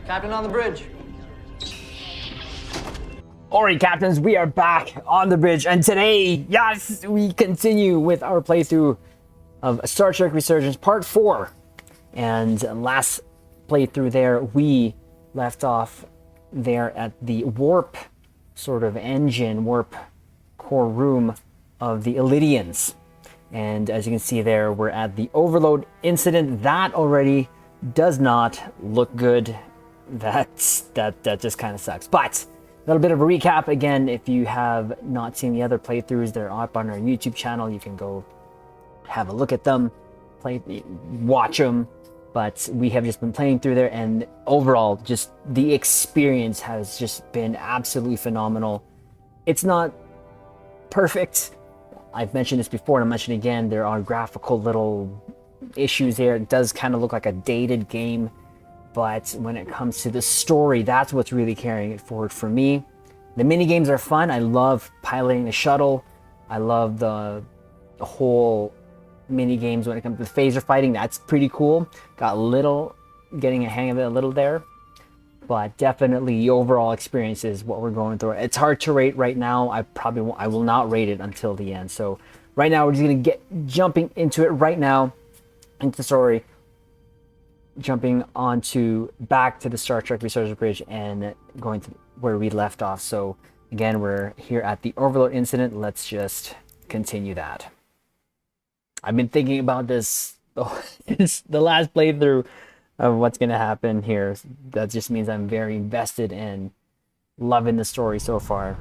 Captain on the bridge. Alright, captains, we are back on the bridge, and today, yes, we continue with our playthrough of Star Trek Resurgence Part 4. And last playthrough there, we left off there at the warp sort of engine, warp core room of the Illydians. And as you can see there, we're at the overload incident. That already does not look good. That just kind of sucks. But a little bit of a recap again. If you have not seen the other playthroughs, they're up on our YouTube channel. You can go have a look at them, watch them. But we have just been playing through there, and overall, just the experience has just been absolutely phenomenal. It's not perfect. I've mentioned this before, and I'm mentioning it again. There are graphical little issues there. It does kind of look like a dated game, but when it comes to the story, that's what's really carrying it forward for me. The mini games are fun. I love piloting the shuttle. I love the whole mini games when it comes to phaser fighting. That's pretty cool. Got a little, getting a hang of it a little there. But definitely the overall experience is what we're going through. It's hard to rate right now. I will not rate it until the end. So right now we're just gonna jumping into it right now, into the story, jumping onto back to the Star Trek Resurgence Bridge and going to where we left off. So again, we're here at the overload incident. Let's just continue that. I've been thinking about this the last playthrough of what's going to happen here. That just means I'm very invested and loving the story so far.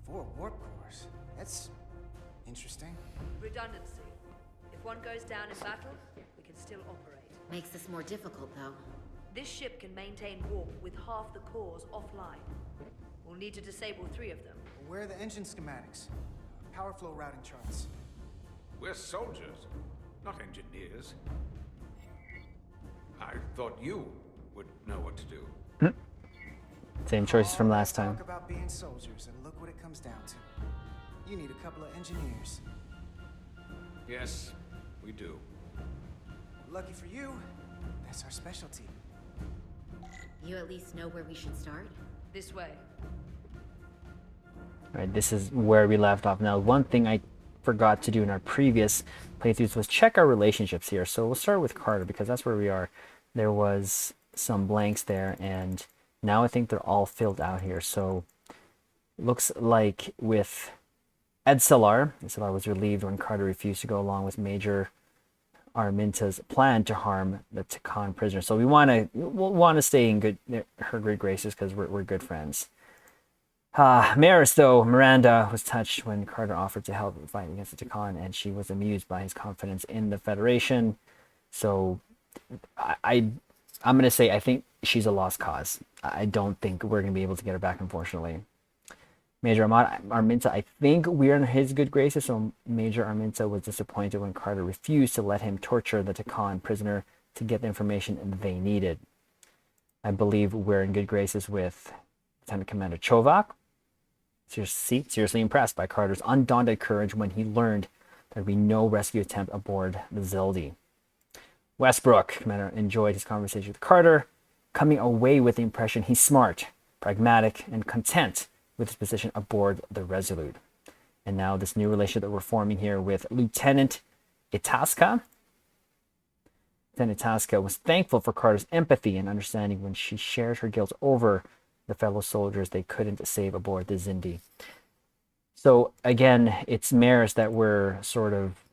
Four warp cores. That's interesting. Redundancy. If one goes down in battle, we can still operate. Makes this more difficult, though. This ship can maintain warp with half the cores offline. We'll need to disable 3 of them. Where are the engine schematics? Power flow routing charts. We're soldiers, not engineers. I thought you would know what to do. Same choices from last time. Talk about being soldiers, and look what it comes down to. You need a couple of engineers. Yes, we do. Lucky for you, that's our specialty. You at least know where we should start? This way. Right, this is where we left off. Now, one thing I forgot to do in our previous playthroughs was check our relationships here. So we'll start with Carter because that's where we are. There was some blanks there, and now I think they're all filled out here. So looks like with Edselar was relieved when Carter refused to go along with Major Arminta's plan to harm the Taconian prisoner. So we'll want to stay in her good graces because we're good friends. Maris, though, Miranda was touched when Carter offered to help fight against the Taconian, and she was amused by his confidence in the Federation. So I'm going to say I think she's a lost cause. I don't think we're going to be able to get her back, unfortunately. Major Arminta, I think we're in his good graces, so Major Arminta was disappointed when Carter refused to let him torture the Taconian prisoner to get the information they needed. I believe we're in good graces with Lieutenant Commander Chovak. Seriously impressed by Carter's undaunted courage when he learned there would be no rescue attempt aboard the Zildi. Westbrook, Commander, enjoyed his conversation with Carter, coming away with the impression he's smart, pragmatic, and content with his position aboard the Resolute. And now this new relationship that we're forming here with Lieutenant Itasca. Lieutenant Itasca was thankful for Carter's empathy and understanding when she shared her guilt over the fellow soldiers they couldn't save aboard the Zindi. So again, it's Maris that we're sort of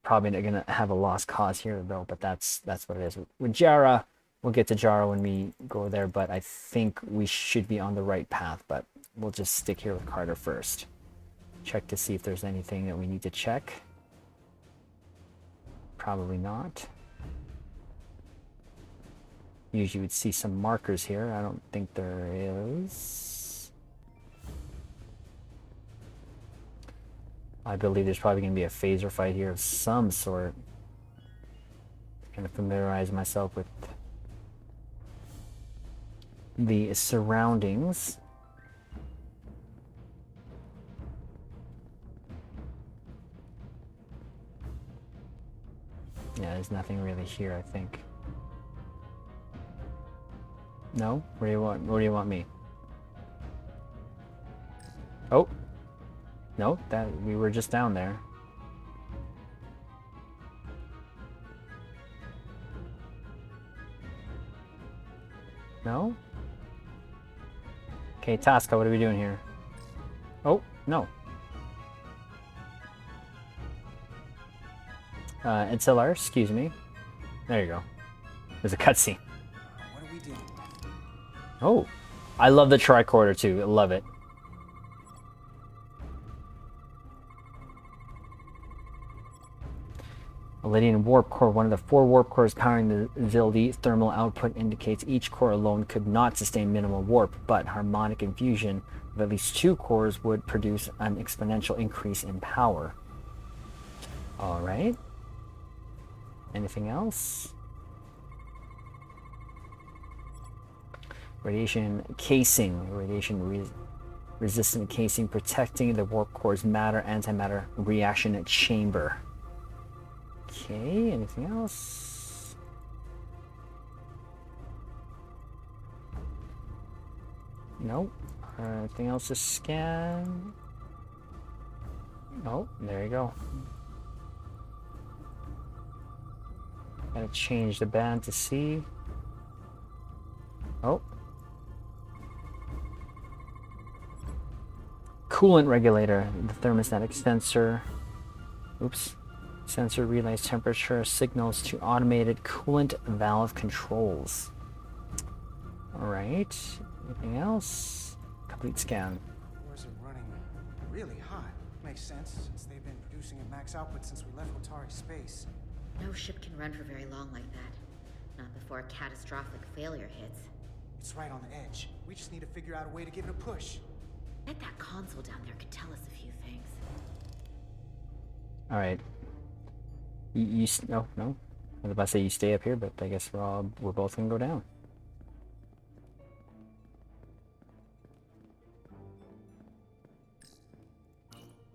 probably going to have a lost cause here, though, but that's what it is. With Jara, we'll get to Jara when we go there, but I think we should be on the right path, but we'll just stick here with Carter first. Check to see if there's anything that we need to check. Probably not. Usually you would see some markers here. I don't think there is. I believe there's probably going to be a phaser fight here of some sort. Going to familiarize myself with the surroundings. Yeah, there's nothing really here, I think. No? Where do you want me? Oh. No, that we were just down there. No? Okay, Tasca, what are we doing here? Oh, no. Itzilar, excuse me. There you go. There's a cutscene. What are we dealing with? Oh, I love the tricorder too. I love it. Lydian warp core. One of the 4 warp cores powering the Zildi thermal output indicates each core alone could not sustain minimal warp, but harmonic infusion of at least 2 cores would produce an exponential increase in power. All right. Anything else? Radiation casing. Resistant casing protecting the warp core's matter-antimatter reaction chamber. Okay, anything else? Nope. Anything else to scan? Oh, there you go. Gotta change the band to C. Oh. Coolant regulator, the thermostatic sensor. Oops. Sensor relays temperature signals to automated coolant valve controls. Alright. Anything else? Complete scan. Cores are running really hot. Makes sense, since they've been producing at max output since we left Otari space. No ship can run for very long like that. Not before a catastrophic failure hits. It's right on the edge. We just need to figure out a way to give it a push. Bet that console down there could tell us a few things. Alright. No. I was about to say you stay up here, but I guess we're both gonna go down.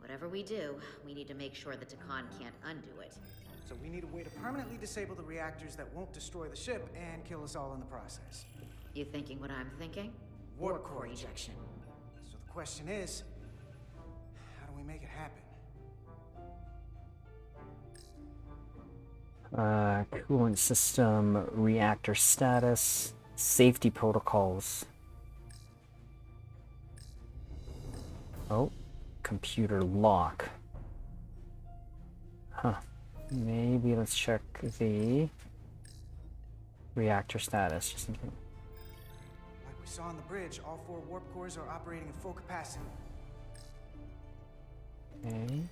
Whatever we do, we need to make sure the Tacon can't undo it. So we need a way to permanently disable the reactors that won't destroy the ship and kill us all in the process. You thinking what I'm thinking? Warp core ejection. So the question is, how do we make it happen? Coolant system, reactor status, safety protocols. Oh, computer lock. Huh. Maybe let's check the reactor status just in case. Like we saw on the bridge, all 4 warp cores are operating at full capacity. Okay.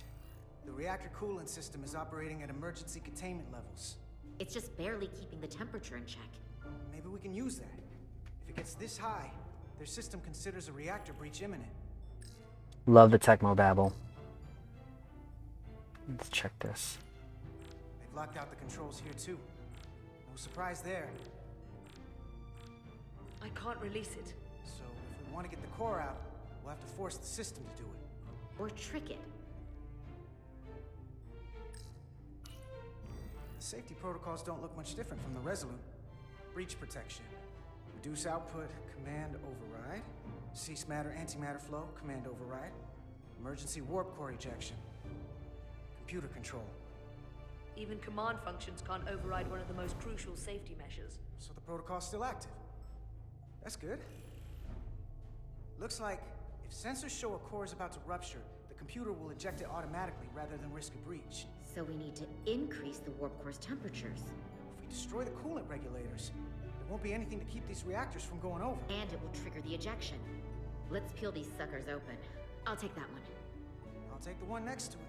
The reactor coolant system is operating at emergency containment levels. It's just barely keeping the temperature in check. Maybe we can use that. If it gets this high, their system considers a reactor breach imminent. Love the Tecmo babble. Let's check this. They've locked out the controls here too. No surprise there. I can't release it. So if we want to get the core out, we'll have to force the system to do it. Or trick it. The safety protocols don't look much different from the Resolute. Breach protection. Reduce output, command override. Cease matter, antimatter flow, command override. Emergency warp core ejection. Computer control. Even command functions can't override one of the most crucial safety measures. So the protocol's still active. That's good. Looks like if sensors show a core is about to rupture, the computer will eject it automatically rather than risk a breach. So we need to increase the warp core's temperatures. If we destroy the coolant regulators, there won't be anything to keep these reactors from going over. And it will trigger the ejection. Let's peel these suckers open. I'll take that one. I'll take the one next to it.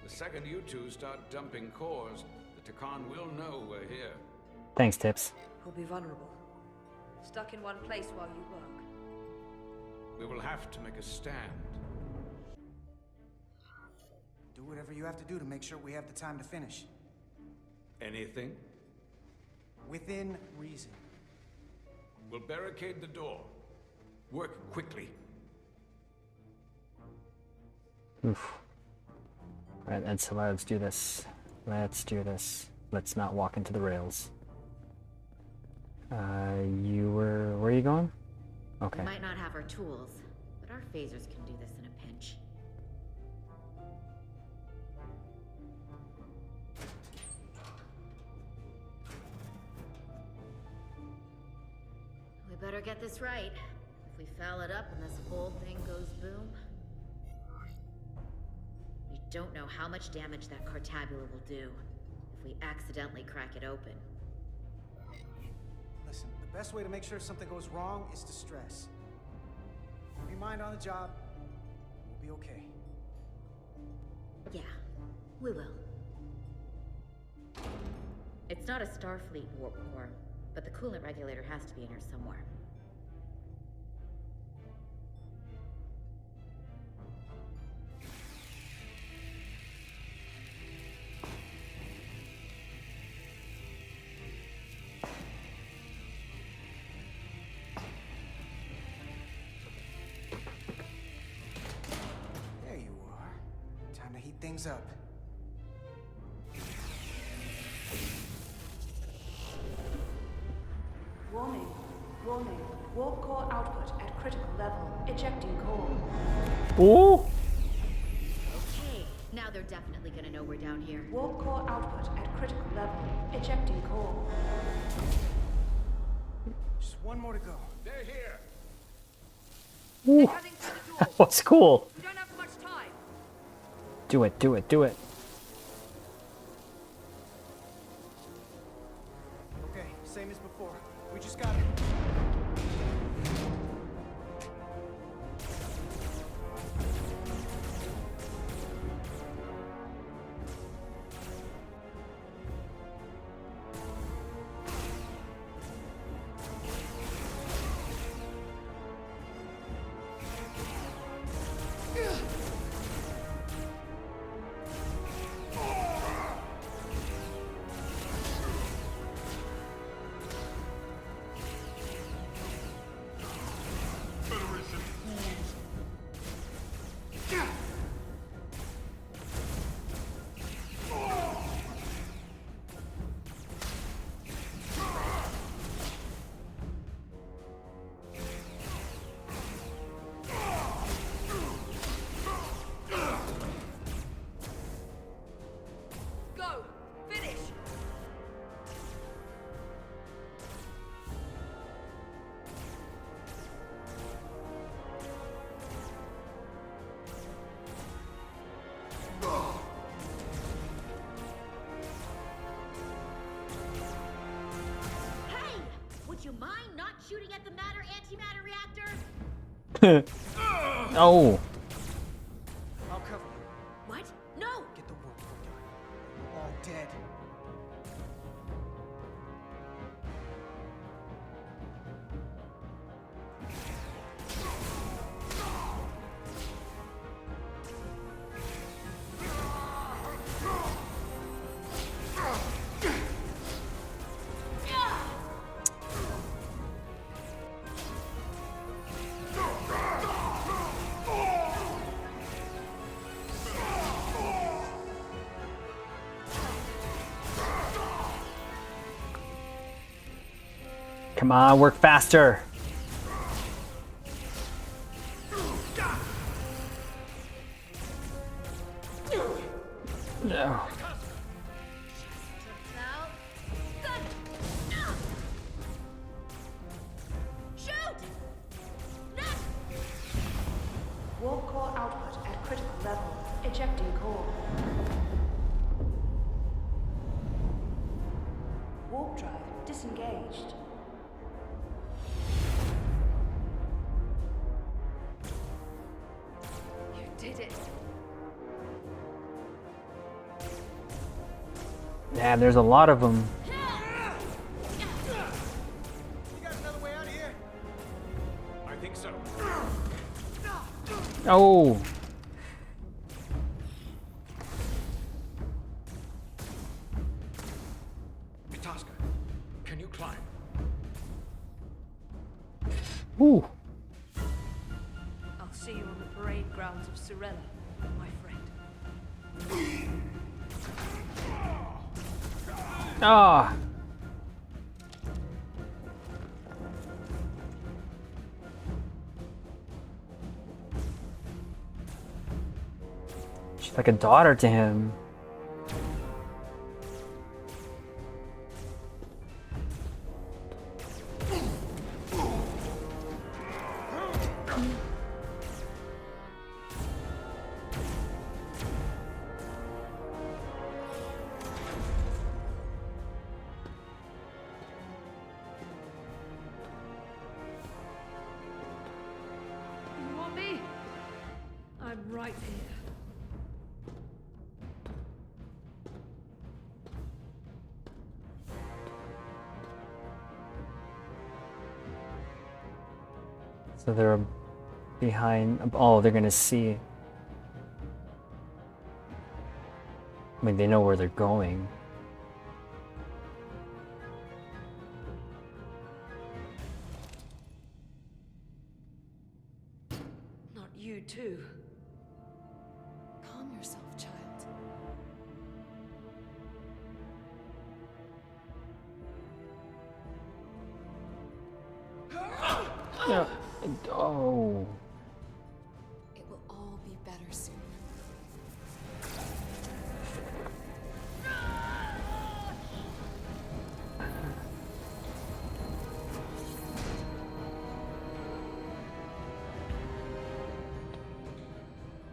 The second you two start dumping cores, the Tacon will know we're here. Thanks, Tips. We'll be vulnerable. Stuck in one place while you work. We will have to make a stand. Do whatever you have to do to make sure we have the time to finish. Anything? Within reason. We'll barricade the door. Work quickly. Oof. Right, and so let's do this. Let's do this. Let's not walk into the rails. Where are you going? Okay. We might not have our tools, but our phasers can do this in a pinch. We better get this right. If we foul it up and this whole thing goes boom... We don't know how much damage that cartabula will do if we accidentally crack it open. Listen, the best way to make sure something goes wrong is to stress. Be mind on the job. We'll be okay. Yeah, we will. It's not a Starfleet warp core, but the coolant regulator has to be in here somewhere. There you are. Time to heat things up. Warning. Warning. Warp core output at critical level. Ejecting core. Ooh! Okay, now they're definitely gonna know we're down here. Warp core output at critical level. Ejecting core. Just one more to go. They're here. Ooh. Cutting through the door. That was cool. We don't have much time. Do it, do it, do it. Okay, same as before. We just gotta... Go. Finish. Hey! Would you mind not shooting at the matter antimatter reactor? Oh! I'll cover you. What? No! Get the warp core done. We're all dead. Come on, work faster. No. Shoot! Warp core output at critical level. Ejecting core. Warp drive disengaged. You did it. Yeah, there's a lot of them. You got another way out of here? I think so. Oh! Mitaska, can you climb? Ooh. I'll see you on the parade grounds of Sorella, my friend. Ah. She's like a daughter to him. You want me? I'm right here. So they're behind. Oh, they're gonna see. I mean, they know where they're going. Not you too. Calm yourself, child. Yeah. Oh. It will all be better soon.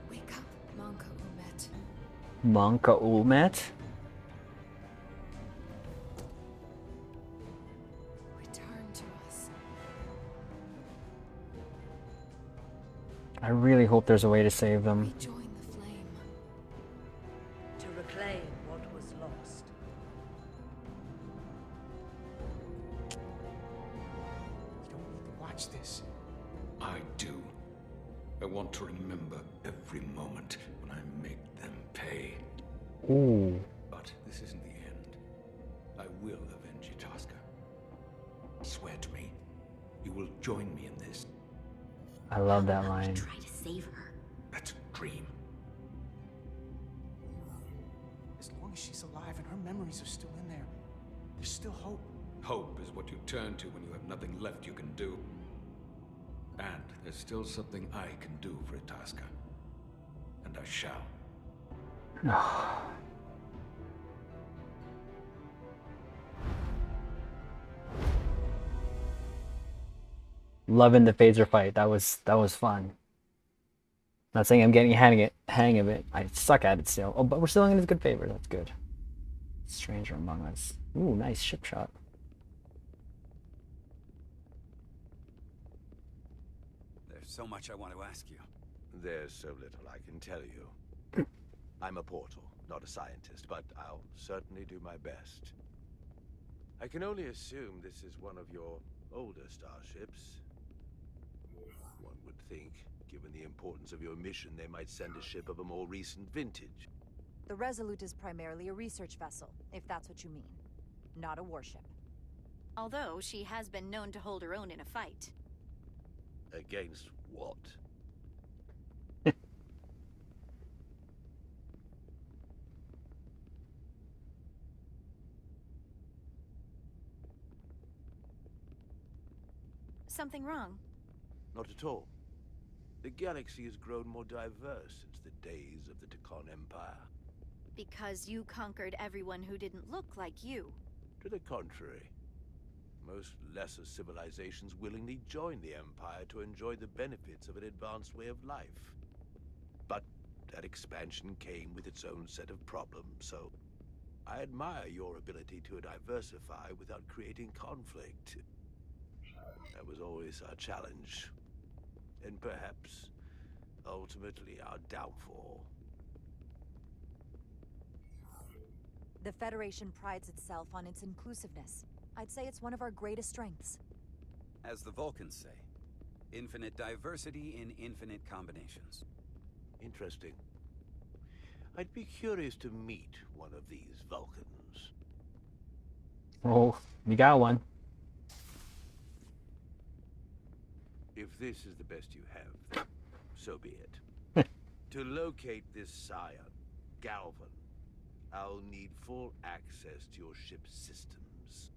Wake up, Manka Umet. Manka Ulmet? Return to us. I really hope there's a way to save them. Rejoin the flame. To reclaim what was lost. You don't need to watch this. I do. I want to remember every moment when I make them pay. Ooh. But this isn't the end. I will avenge Itasca. Swear to me, you will join me in this. I love that How about we line. try to save her? That's a dream. As long as she's alive and her memories are still in there, there's still hope. Hope is what you turn to when you have nothing left you can do. And there's still something I can do for Itasca. And I shall. Loving the phaser fight. That was fun. Not saying I'm getting hang of it. I suck at it still. Oh, but we're still in his good favor. That's good. Stranger among us. Ooh, nice ship shot. There's so much I want to ask you. There's so little I can tell you. I'm a portal, not a scientist, but I'll certainly do my best. I can only assume this is one of your older starships. One would think, given the importance of your mission, they might send a ship of a more recent vintage. The Resolute is primarily a research vessel, if that's what you mean. Not a warship. Although she has been known to hold her own in a fight. Against what? Something wrong? Not at all. The galaxy has grown more diverse since the days of the Tacon Empire. Because you conquered everyone who didn't look like you. To the contrary. Most lesser civilizations willingly join the Empire to enjoy the benefits of an advanced way of life. But that expansion came with its own set of problems, so I admire your ability to diversify without creating conflict. That was always our challenge. And perhaps, ultimately, our downfall. The Federation prides itself on its inclusiveness. I'd say it's one of our greatest strengths. As the Vulcans say, infinite diversity in infinite combinations. Interesting. I'd be curious to meet one of these Vulcans. Oh, you got one. If this is the best you have, then so be it. To locate this scion, Galvan, I'll need full access to your ship's systems.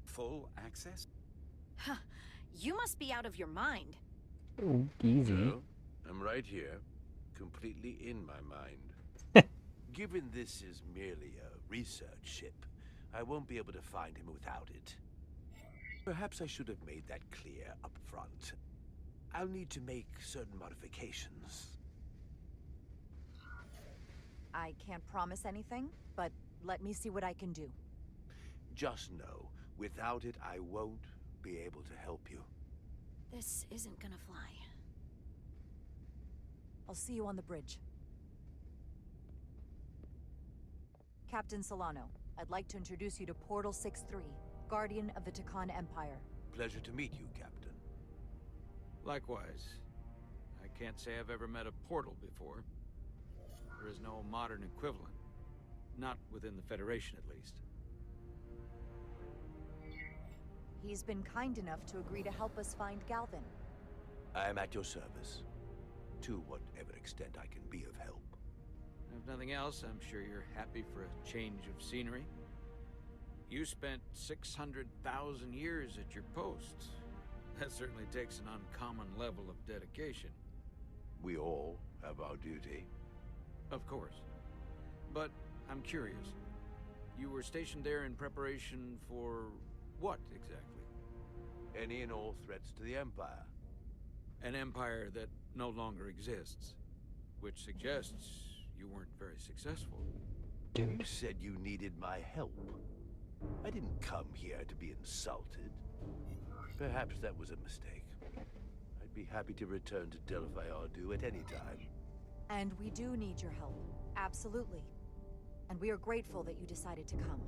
Full access? Huh. You must be out of your mind. Ooh, easy. No, I'm right here, completely in my mind. Given this is merely a research ship, I won't be able to find him without it. Perhaps I should have made that clear up front. I'll need to make certain modifications. I can't promise anything, but let me see what I can do. Just know, without it, I won't be able to help you. This isn't gonna fly. I'll see you on the bridge. Captain Solano, I'd like to introduce you to Portal 6-3, Guardian of the Tacon Empire. Pleasure to meet you, Captain. Likewise. I can't say I've ever met a portal before. There is no modern equivalent. Not within the Federation, at least. He's been kind enough to agree to help us find Galvan. I am at your service. To whatever extent I can be of help. If nothing else, I'm sure you're happy for a change of scenery. You spent 600,000 years at your post. That certainly takes an uncommon level of dedication. We all have our duty. Of course. But I'm curious. You were stationed there in preparation for what, exactly? Any and all threats to the Empire. An empire that no longer exists. Which suggests you weren't very successful. You said you needed my help. I didn't come here to be insulted. Perhaps that was a mistake. I'd be happy to return to Delphi Ardu at any time. And we do need your help. Absolutely. And we are grateful that you decided to come.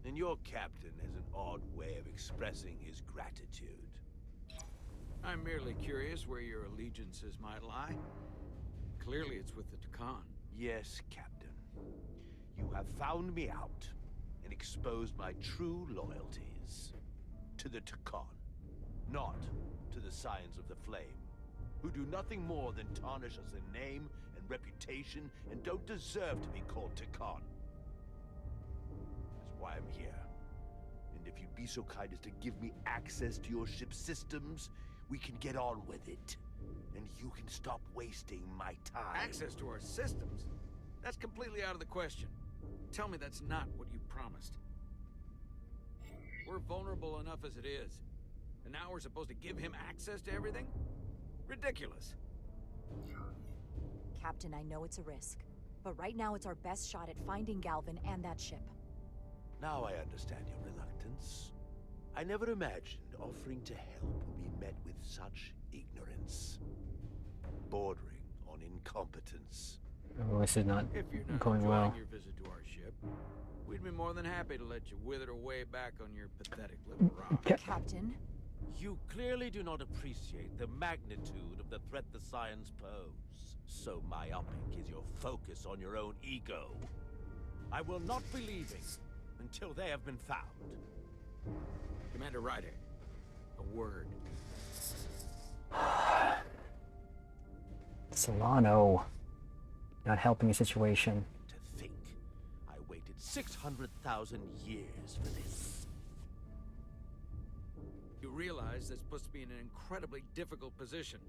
And your captain has an odd way of expressing his gratitude. I'm merely curious where your allegiances might lie. Clearly it's with the Tacon. Yes, Captain. You have found me out and exposed my true loyalties. To the Tacon, not to the Scions of the Flame, who do nothing more than tarnish us in name and reputation and don't deserve to be called Tacon. That's why I'm here. And if you'd be so kind as to give me access to your ship's systems, we can get on with it. And you can stop wasting my time. Access to our systems? That's completely out of the question. Tell me that's not what you promised. We're vulnerable enough as it is. And now we're supposed to give him access to everything? Ridiculous. Captain, I know it's a risk. But right now it's our best shot at finding Galvan and that ship. Now I understand your reluctance. I never imagined offering to help would be met with such ignorance. Bordering on incompetence. Oh, this is not If you're not going enjoying well. your visit to our ship, we'd be more than happy to let you wither away back on your pathetic little rock. Captain? You clearly do not appreciate the magnitude of the threat the Scions pose. So myopic is your focus on your own ego. I will not be leaving until they have been found. Commander Ryder, a word. Solano. Not helping the situation. To think, I waited 600,000 years for this. You realize that's supposed to be in an incredibly difficult position.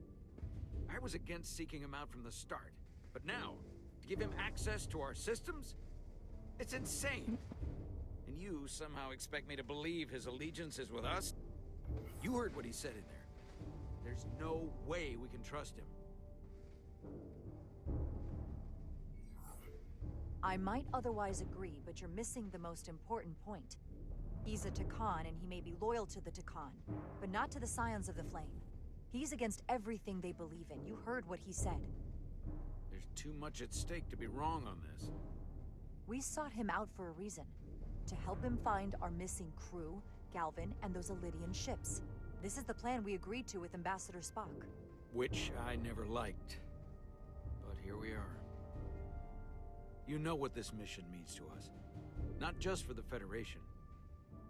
I was against seeking him out from the start, but now, to give him access to our systems? It's insane. And you somehow expect me to believe his allegiance is with us? You heard what he said in there. There's no way we can trust him. I might otherwise agree, but you're missing the most important point. He's a Tacon, and he may be loyal to the Tacon, but not to the Scions of the Flame. He's against everything they believe in. You heard what he said. There's too much at stake to be wrong on this. We sought him out for a reason. To help him find our missing crew, Galvan, and those Elydian ships. This is the plan we agreed to with Ambassador Spock. Which I never liked. But here we are. You know what this mission means to us. Not just for the Federation,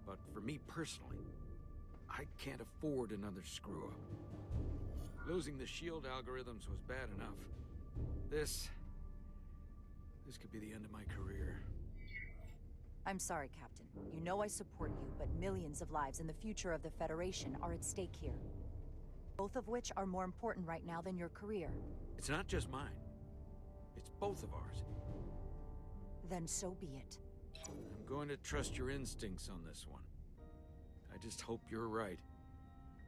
but for me personally. I can't afford another screw-up. Losing the shield algorithms was bad enough. This could be the end of my career. I'm sorry, Captain. You know I support you, but millions of lives and the future of the Federation are at stake here. Both of which are more important right now than your career. It's not just mine. It's both of ours. Then so be it. I'm going to trust your instincts on this one. I just hope you're right.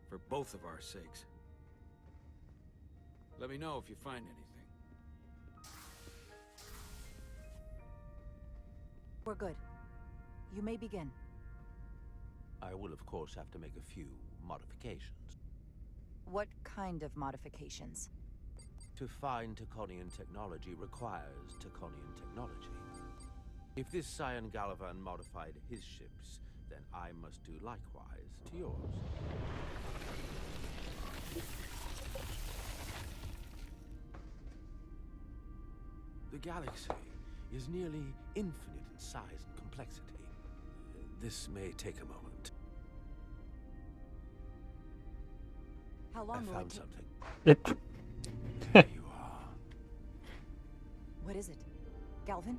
For both of our sakes. Let me know if you find anything. We're good. You may begin. I will, of course, have to make a few modifications. What kind of modifications? To find Taconian technology requires Taconian technology. If this Scion Galavan modified his ships, then I must do likewise to yours. The galaxy is nearly infinite in size and complexity. This may take a moment. How long I will found it take? something. There you are. What is it? Galvin?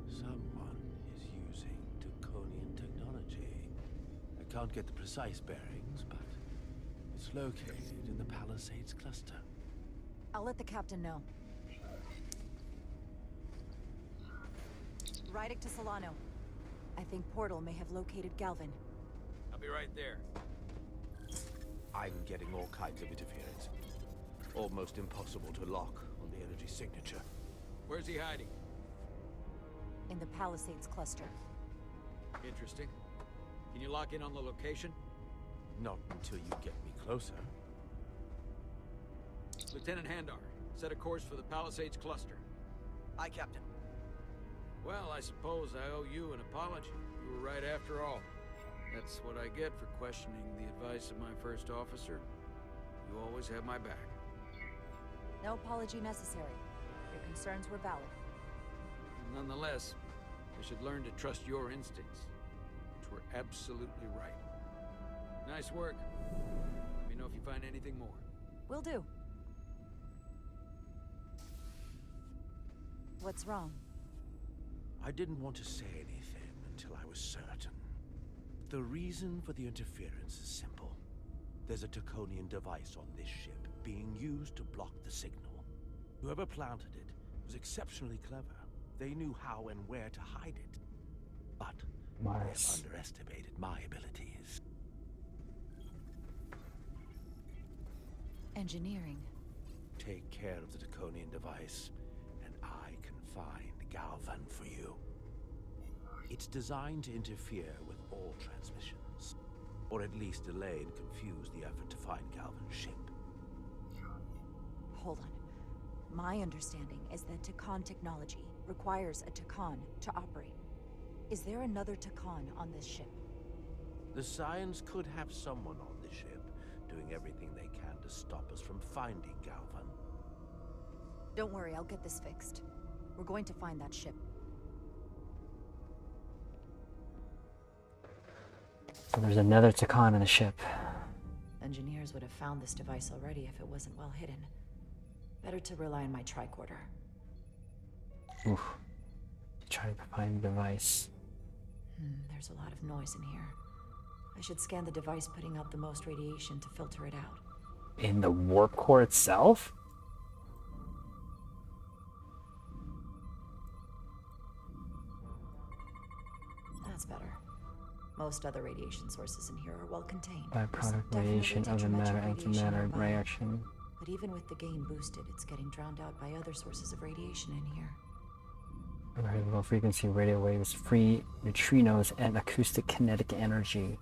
Someone is using Taconian technology. I can't get the precise bearings, but it's located in the Palisades cluster. I'll let the captain know. Riding to Solano. I think Portal may have located Galvin. I'll be right there. I'm getting all kinds of interference. Almost impossible to lock on the energy signature. Where's he hiding? In the Palisades cluster. Interesting. Can you lock in on the location? Not until you get me closer. Lieutenant Handar, set a course for the Palisades cluster. Aye, Captain. Well, I suppose I owe you an apology. You were right after all. That's what I get for questioning the advice of my first officer. You always have my back. No apology necessary. Your concerns were valid. Nonetheless, I should learn to trust your instincts, which were absolutely right. Nice work. Let me know if you find anything more. Will do. What's wrong? I didn't want to say anything until I was certain. The reason for the interference is simple. There's a Taconian device on this ship being used to block the signal. Whoever planted it was exceptionally clever. They knew how and where to hide it. But they have underestimated my abilities. Engineering. Take care of the Taconian device, and I can find Galvan for you. It's designed to interfere with all transmissions, or at least delay and confuse the effort to find Galvan's ship. Hold on. My understanding is that Tacon technology requires a Tacon to operate. Is there another Tacon on this ship? The Scions could have someone on the ship, doing everything they can to stop us from finding Galvan. Don't worry, I'll get this fixed. We're going to find that ship. So there's another Tacon on the ship. Engineers would have found this device already if it wasn't well hidden. Better to rely on my tricorder. Oof. Try to find the device. There's a lot of noise in here. I should scan the device putting out the most radiation to filter it out. In the warp core itself? That's better. Most other radiation sources in here are well contained. Byproduct radiation of the matter-antimatter reaction. But even with the gain boosted, it's getting drowned out by other sources of radiation in here. Very low frequency radio waves, free neutrinos, and acoustic kinetic energy.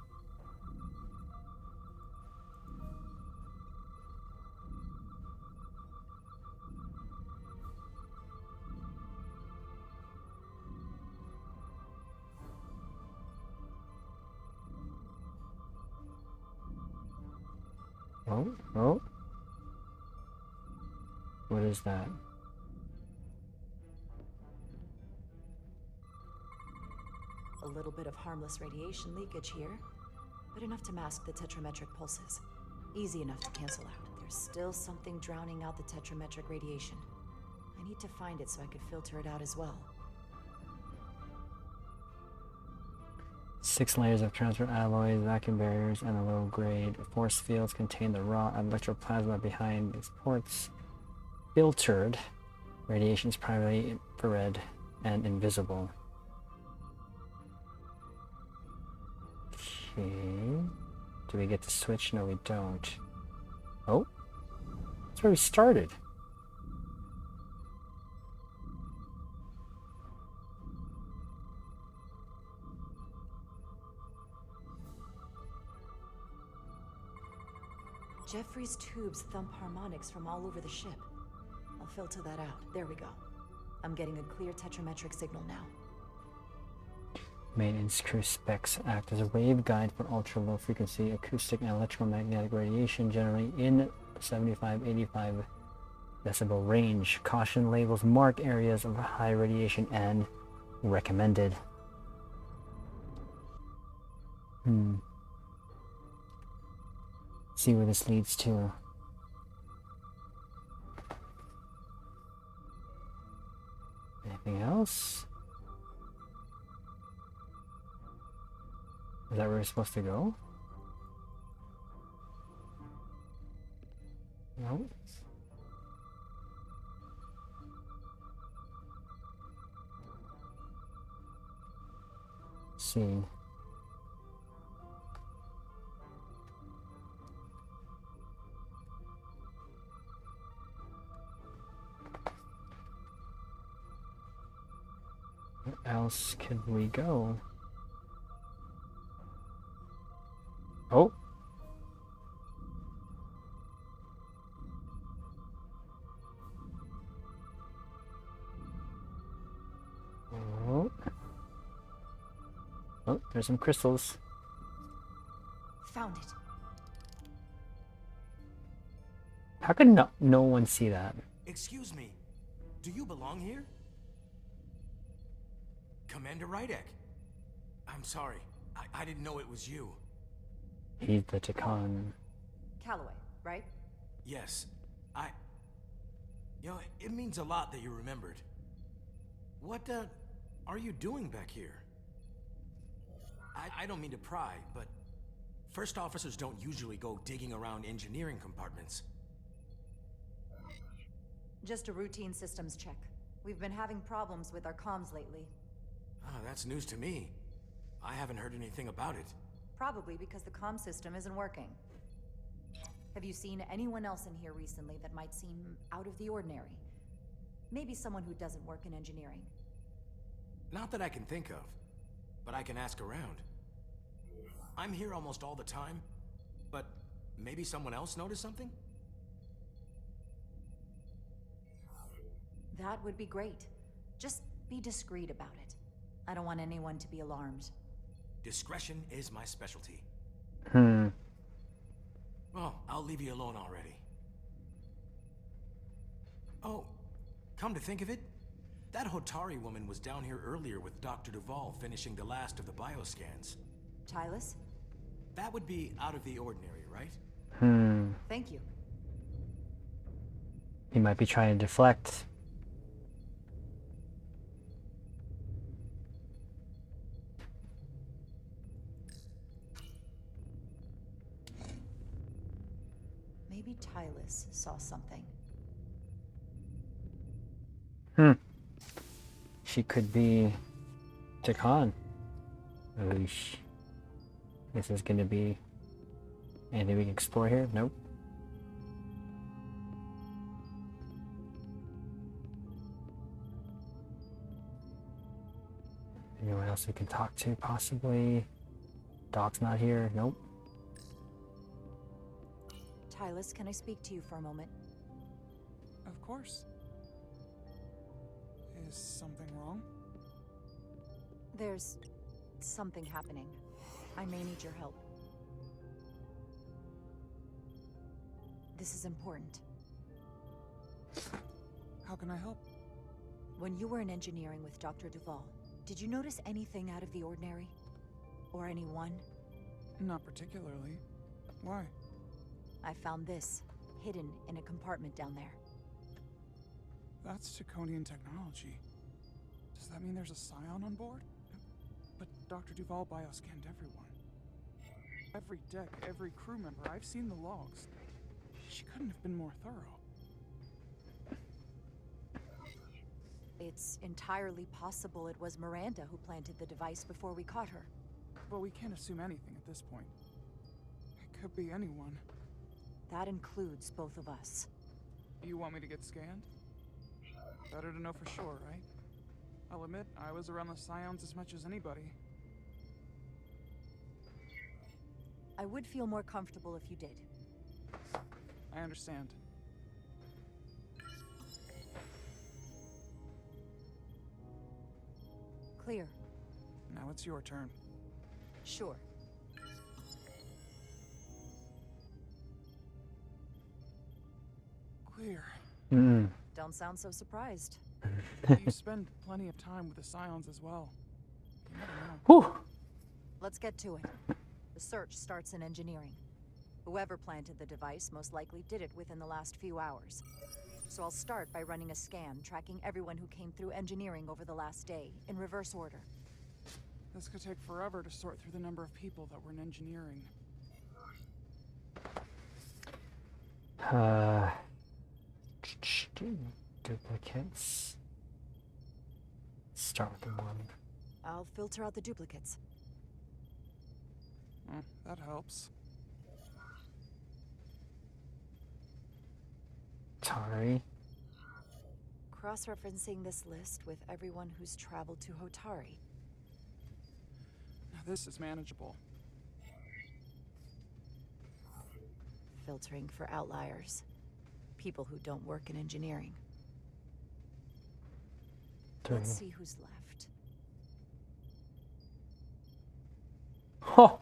Oh. What is that? A little bit of harmless radiation leakage here. but enough to mask the tetrametric pulses. Easy enough to cancel out. There's still something drowning out the tetrametric radiation. I need to find it so I could filter it out as well. 6 layers of transfer alloys, vacuum barriers, and a low-grade force fields contain the raw electroplasma behind these ports. Filtered. Radiation is primarily infrared and invisible. Okay. Do we get to switch? No, we don't. Oh? That's where we started. Jeffrey's tubes thump harmonics from all over the ship. I'll filter that out. There we go. I'm getting a clear tetrametric signal now. Maintenance crew specs act as a waveguide for ultra-low frequency acoustic and electromagnetic radiation, generally in 75-85 decibel range. Caution labels mark areas of high radiation and recommended. See where this leads to. Anything else? Is that where we're supposed to go? No. Let's see. Where else could we go? Oh. Oh. Oh, there's some crystals. Found it. How could no one see that? Excuse me. Do you belong here? Commander Rydek. I'm sorry. I didn't know it was you. He's the Tacon. Calloway, right? Yes. You know, it means a lot that you remembered. What, are you doing back here? I don't mean to pry, but first officers don't usually go digging around engineering compartments. Just a routine systems check. We've been having problems with our comms lately. Ah, that's news to me. I haven't heard anything about it. Probably because the comm system isn't working. Have you seen anyone else in here recently that might seem out of the ordinary? Maybe someone who doesn't work in engineering. Not that I can think of, but I can ask around. I'm here almost all the time, but maybe someone else noticed something? That would be great. Just be discreet about it. I don't want anyone to be alarmed. Discretion is my specialty. Well, I'll leave you alone already. Oh, come to think of it, that Hotari woman was down here earlier with Dr. Duvall finishing the last of the bioscans. Tylus? That would be out of the ordinary, right? Thank you. He might be trying to deflect. Maybe Tylus saw something. She could be Tacon. Oosh. This is gonna be anything we can explore here? Nope. Anyone else we can talk to, possibly? Doc's not here. Nope. Tylus, can I speak to you for a moment? Of course. Is something wrong? There's something happening. I may need your help. This is important. How can I help? When you were in engineering with Dr. Duvall, did you notice anything out of the ordinary? Or anyone? Not particularly. Why? I found this, hidden in a compartment down there. That's Taconian technology. Does that mean there's a scion on board? But Dr. Duval bioscanned everyone. Every deck, every crew member. I've seen the logs. She couldn't have been more thorough. It's entirely possible it was Miranda who planted the device before we caught her. But we can't assume anything at this point. It could be anyone. That includes both of us. You want me to get scanned? Better to know for sure, right? I'll admit, I was around the Scions as much as anybody. I would feel more comfortable if you did. I understand. Clear. Now it's your turn. Sure. Clear. Don't sound so surprised. You spend plenty of time with the Scions as well. You never know. Whew. Let's get to it. The search starts in engineering. Whoever planted the device most likely did it within the last few hours. So I'll start by running a scan, tracking everyone who came through engineering over the last day, in reverse order. This could take forever to sort through the number of people that were in engineering. Duplicates. Start with the one. I'll filter out the duplicates. That helps. Tari. Cross-referencing this list with everyone who's traveled to Hotari. Now this is manageable. Filtering for outliers. People who don't work in engineering. Let's see who's left. Huh.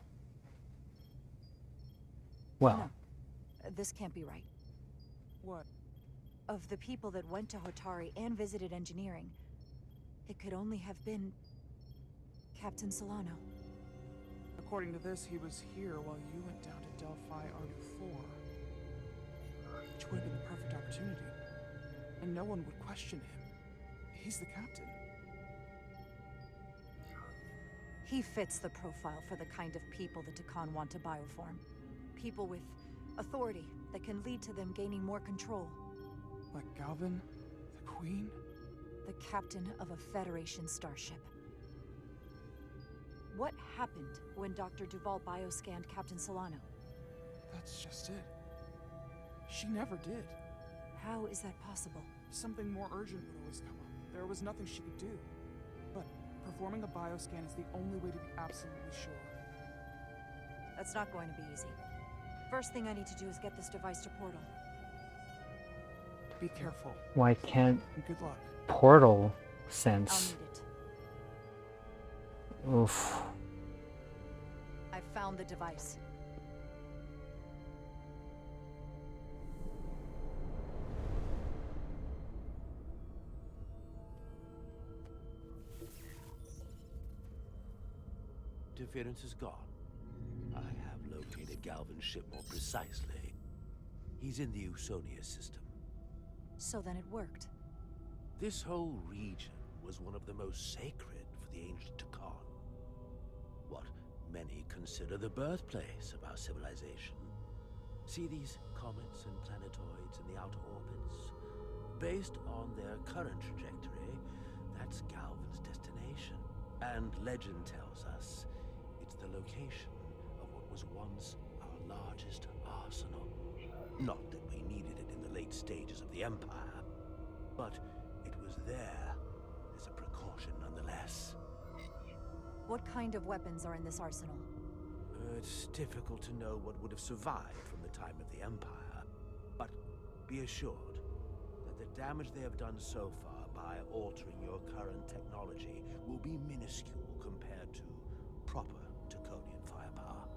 Well. No, this can't be right. What? Of the people that went to Hotari and visited engineering, it could only have been Captain Solano. According to this, he was here while you went down to Delphi Ardu 4. Which would have been the perfect opportunity. And no one would question him. He's the captain. He fits the profile for the kind of people the Takan want to bioform. People with authority that can lead to them gaining more control. Like Galvin? The Queen? The captain of a Federation starship. What happened when Dr. Duval bioscanned Captain Solano? That's just it. She never did. How is that possible? Something more urgent would always come up. There was nothing she could do. But performing a bioscan is the only way to be absolutely sure. That's not going to be easy. First thing I need to do is get this device to Portal. Be careful. Why can't And good luck. Portal I'll sense? need it. Oof. I found the device. Interference is gone. I have located Galvin's ship more precisely. He's in the Usonia system. So then it worked. This whole region was one of the most sacred for the ancient Takan. What many consider the birthplace of our civilization. See these comets and planetoids in the outer orbits? Based on their current trajectory, that's Galvin's destination. And legend tells us it's the location of what was once our largest arsenal. Not that we needed it in the late stages of the Empire, but it was there as a precaution nonetheless. What kind of weapons are in this arsenal? It's difficult to know what would have survived from the time of the Empire, but be assured that the damage they have done so far by altering your current technology will be minuscule compared to proper Taconian firepower.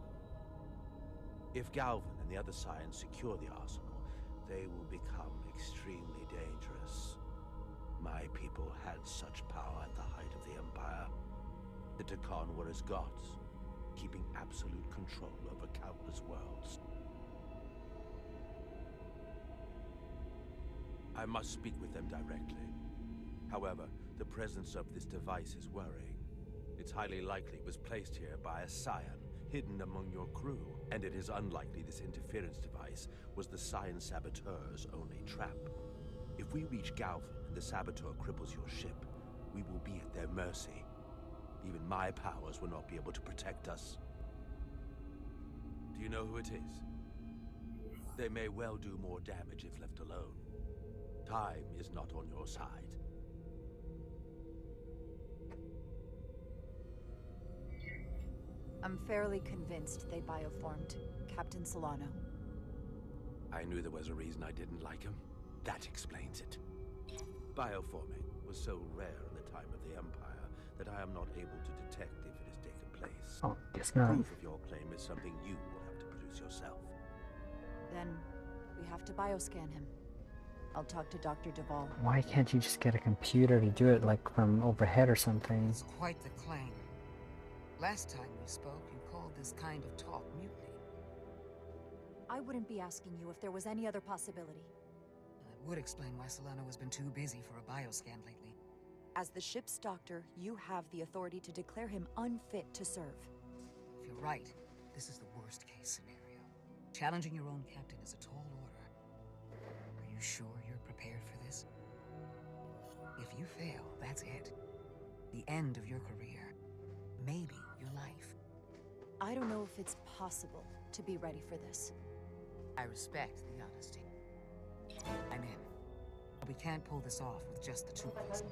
If Galvin and the other Scions secure the arsenal, they will become extremely dangerous. My people had such power at the height of the Empire. The Takan were as gods. keeping absolute control over countless worlds. I must speak with them directly. However, the presence of this device is worrying. It's highly likely it was placed here by a scion, hidden among your crew, and it is unlikely this interference device was the scion saboteur's only trap. If we reach Galvan and the saboteur cripples your ship, we will be at their mercy. Even my powers will not be able to protect us. Do you know who it is? They may well do more damage if left alone. Time is not on your side. I'm fairly convinced they bioformed Captain Solano. I knew there was a reason I didn't like him. That explains it. Bioforming was so rare in the time of the Empire that I am not able to detect if it has taken place. Oh, guess not. Proof of your claim is something you will have to produce yourself. Then we have to bioscan him. I'll talk to Dr. Duvall. Why can't you just get a computer to do it, like from overhead or something? It's quite the claim. Last time we spoke, you called this kind of talk mutiny. I wouldn't be asking you if there was any other possibility. That would explain why Solano has been too busy for a bioscan lately. As the ship's doctor, you have the authority to declare him unfit to serve. If you're right, this is the worst case scenario. Challenging your own captain is a tall order. Are you sure you're prepared for this? If you fail, that's it. The end of your career. Maybe your life. I don't know if it's possible to be ready for this. I respect the honesty. I'm in. We can't pull this off with just the two of us.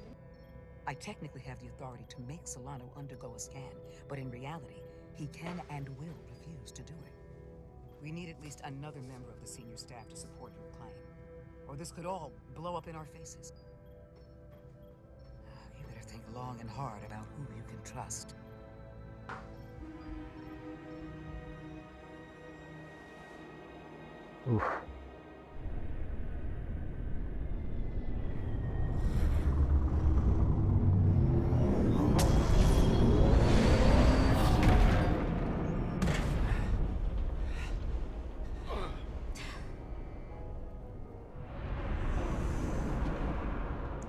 I technically have the authority to make Solano undergo a scan, but in reality, he can and will refuse to do it. We need at least another member of the senior staff to support your claim, or this could all blow up in our faces. You better think long and hard about who you can trust. Oof.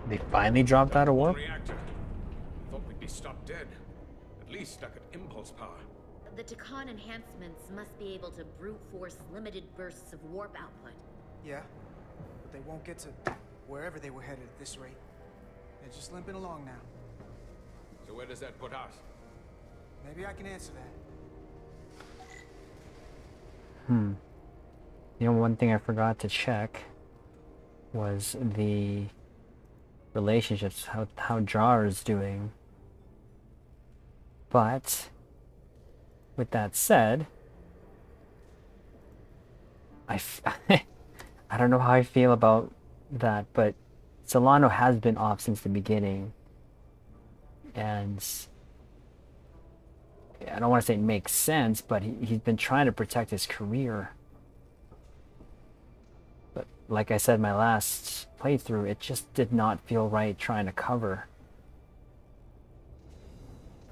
They finally dropped out of warp? Reactor. Thought we'd be stopped dead. At least stuck at impulse power. The Tacon enhancements must be able to brute force limited bursts of warp output. Yeah, but they won't get to wherever they were headed at this rate. They're just limping along now. So where does that put us? Maybe I can answer that. You know, one thing I forgot to check was the relationships, how Jar is doing. But with that said, I don't know how I feel about that, but Solano has been off since the beginning, and I don't want to say it makes sense, but he's been trying to protect his career. But like I said, my last playthrough, it just did not feel right trying to cover.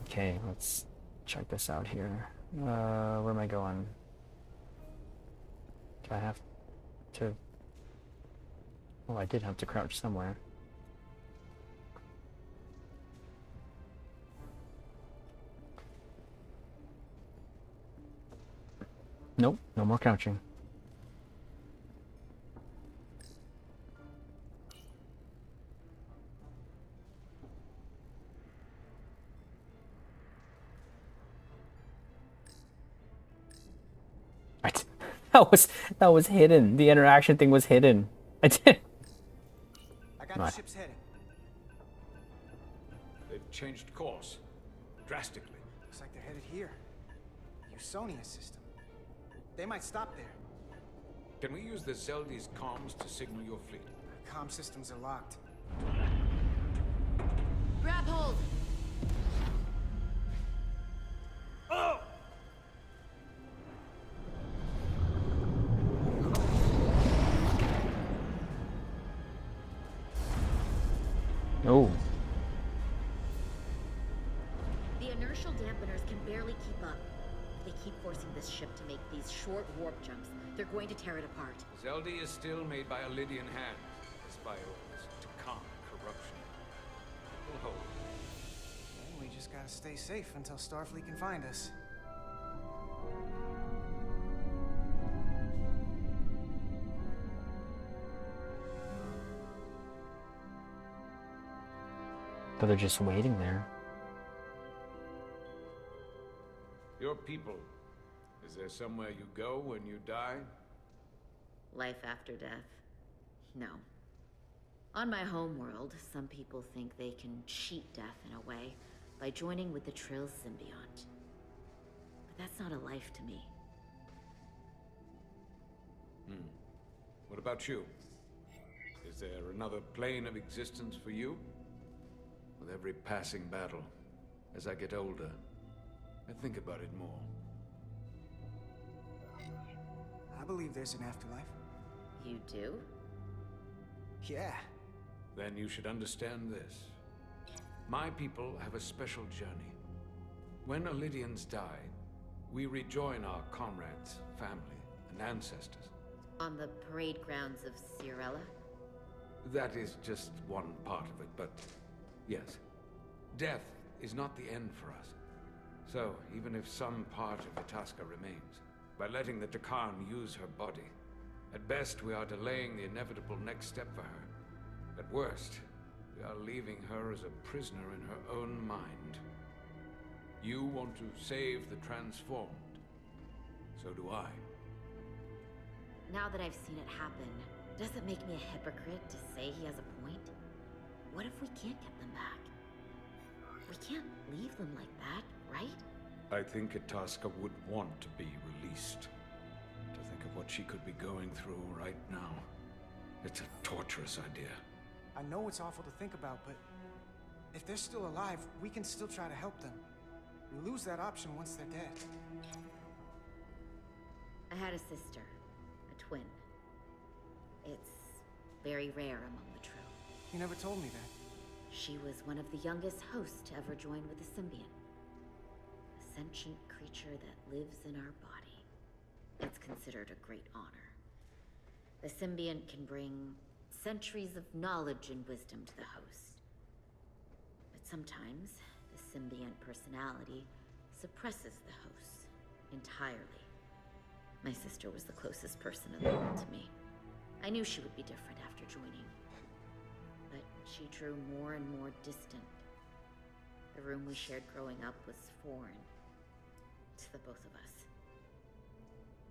Okay, let's check this out here. Where am I going? Do I have to... Oh, I did have to crouch somewhere. Nope, no more crouching. That was hidden. The interaction thing was hidden. I did. I got the ship's heading. They've changed course. Drastically. Looks like they're headed here. The Usonia system. They might stop there. Can we use the Zeldi's comms to signal your fleet? Comm systems are locked. Grab hold! Oh! Oh. The inertial dampeners can barely keep up. If they keep forcing this ship to make these short warp jumps, they're going to tear it apart. Zeldi is still made by Lydian hands, despite all this Takan corruption. We'll hold. Well, we just gotta stay safe until Starfleet can find us. So they're just waiting there. Your people, is there somewhere you go when you die? Life after death? No. On my home world, some people think they can cheat death in a way by joining with the Trill symbiont. But that's not a life to me. What about you? Is there another plane of existence for you? With every passing battle, as I get older, I think about it more. I believe there's an afterlife. You do? Yeah. Then you should understand this. My people have a special journey. When Lydians die, we rejoin our comrades, family, and ancestors. On the parade grounds of Sierra? That is just one part of it, but yes. Death is not the end for us. So, even if some part of Itasca remains, by letting the Tacon use her body, at best we are delaying the inevitable next step for her. At worst, we are leaving her as a prisoner in her own mind. You want to save the transformed. So do I. Now that I've seen it happen, does it make me a hypocrite to say he has a point? What if we can't get them back? We can't leave them like that, right? I think Itasca would want to be released. To think of what she could be going through right now. It's a torturous idea. I know it's awful to think about, but if they're still alive, we can still try to help them. We lose that option once they're dead. I had a sister, a twin. It's very rare among the Trill. You never told me that. She was one of the youngest hosts to ever join with a symbiont. A sentient creature that lives in our body. It's considered a great honor. The symbiont can bring centuries of knowledge and wisdom to the host. But sometimes, the symbiont personality suppresses the host entirely. My sister was the closest person in the world to me. I knew she would be different after joining. But she drew more and more distant. The room we shared growing up was foreign to the both of us.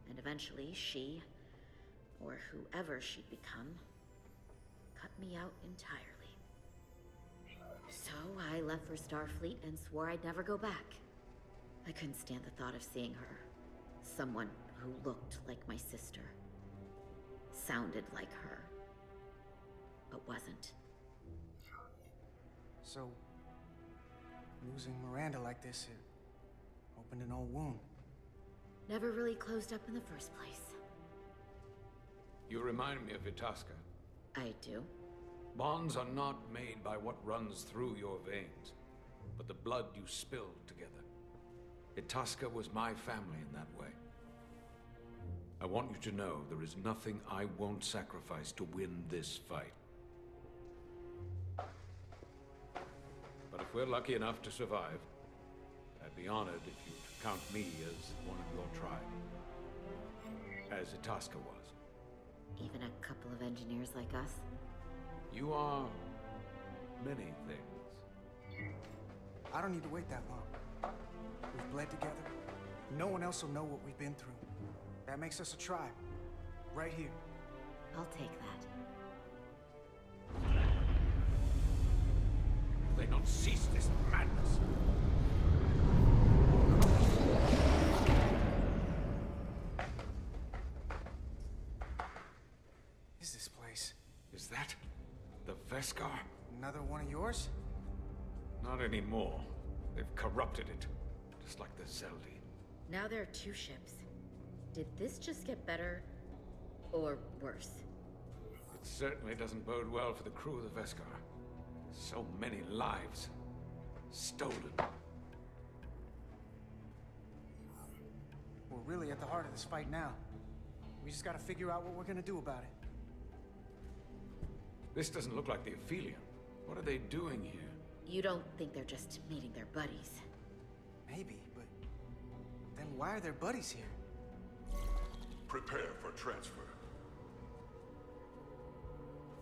And eventually she, or whoever she'd become, cut me out entirely. So I left for Starfleet and swore I'd never go back. I couldn't stand the thought of seeing her. Someone who looked like my sister. Sounded like her. But wasn't. So, losing Miranda like this, it opened an old wound. Never really closed up in the first place. You remind me of Itasca. I do? Bonds are not made by what runs through your veins, but the blood you spill together. Itasca was my family in that way. I want you to know there is nothing I won't sacrifice to win this fight. But if we're lucky enough to survive, I'd be honored if you'd count me as one of your tribe. As Itasca was. Even a couple of engineers like us? You are many things. I don't need to wait that long. We've bled together. No one else will know what we've been through. That makes us a tribe. Right here. I'll take that. They don't cease this madness. Is this place? Is that the Veskar? Another one of yours? Not anymore. They've corrupted it. Just like the Zeldi. Now there are two ships. Did this just get better? Or worse? It certainly doesn't bode well for the crew of the Veskar. So many lives stolen. We're really at the heart of this fight now. We just gotta figure out what we're gonna do about it. This doesn't look like the Ophelia. What are they doing here? You don't think they're just meeting their buddies? Maybe, but then why are their buddies here? Prepare for transfer.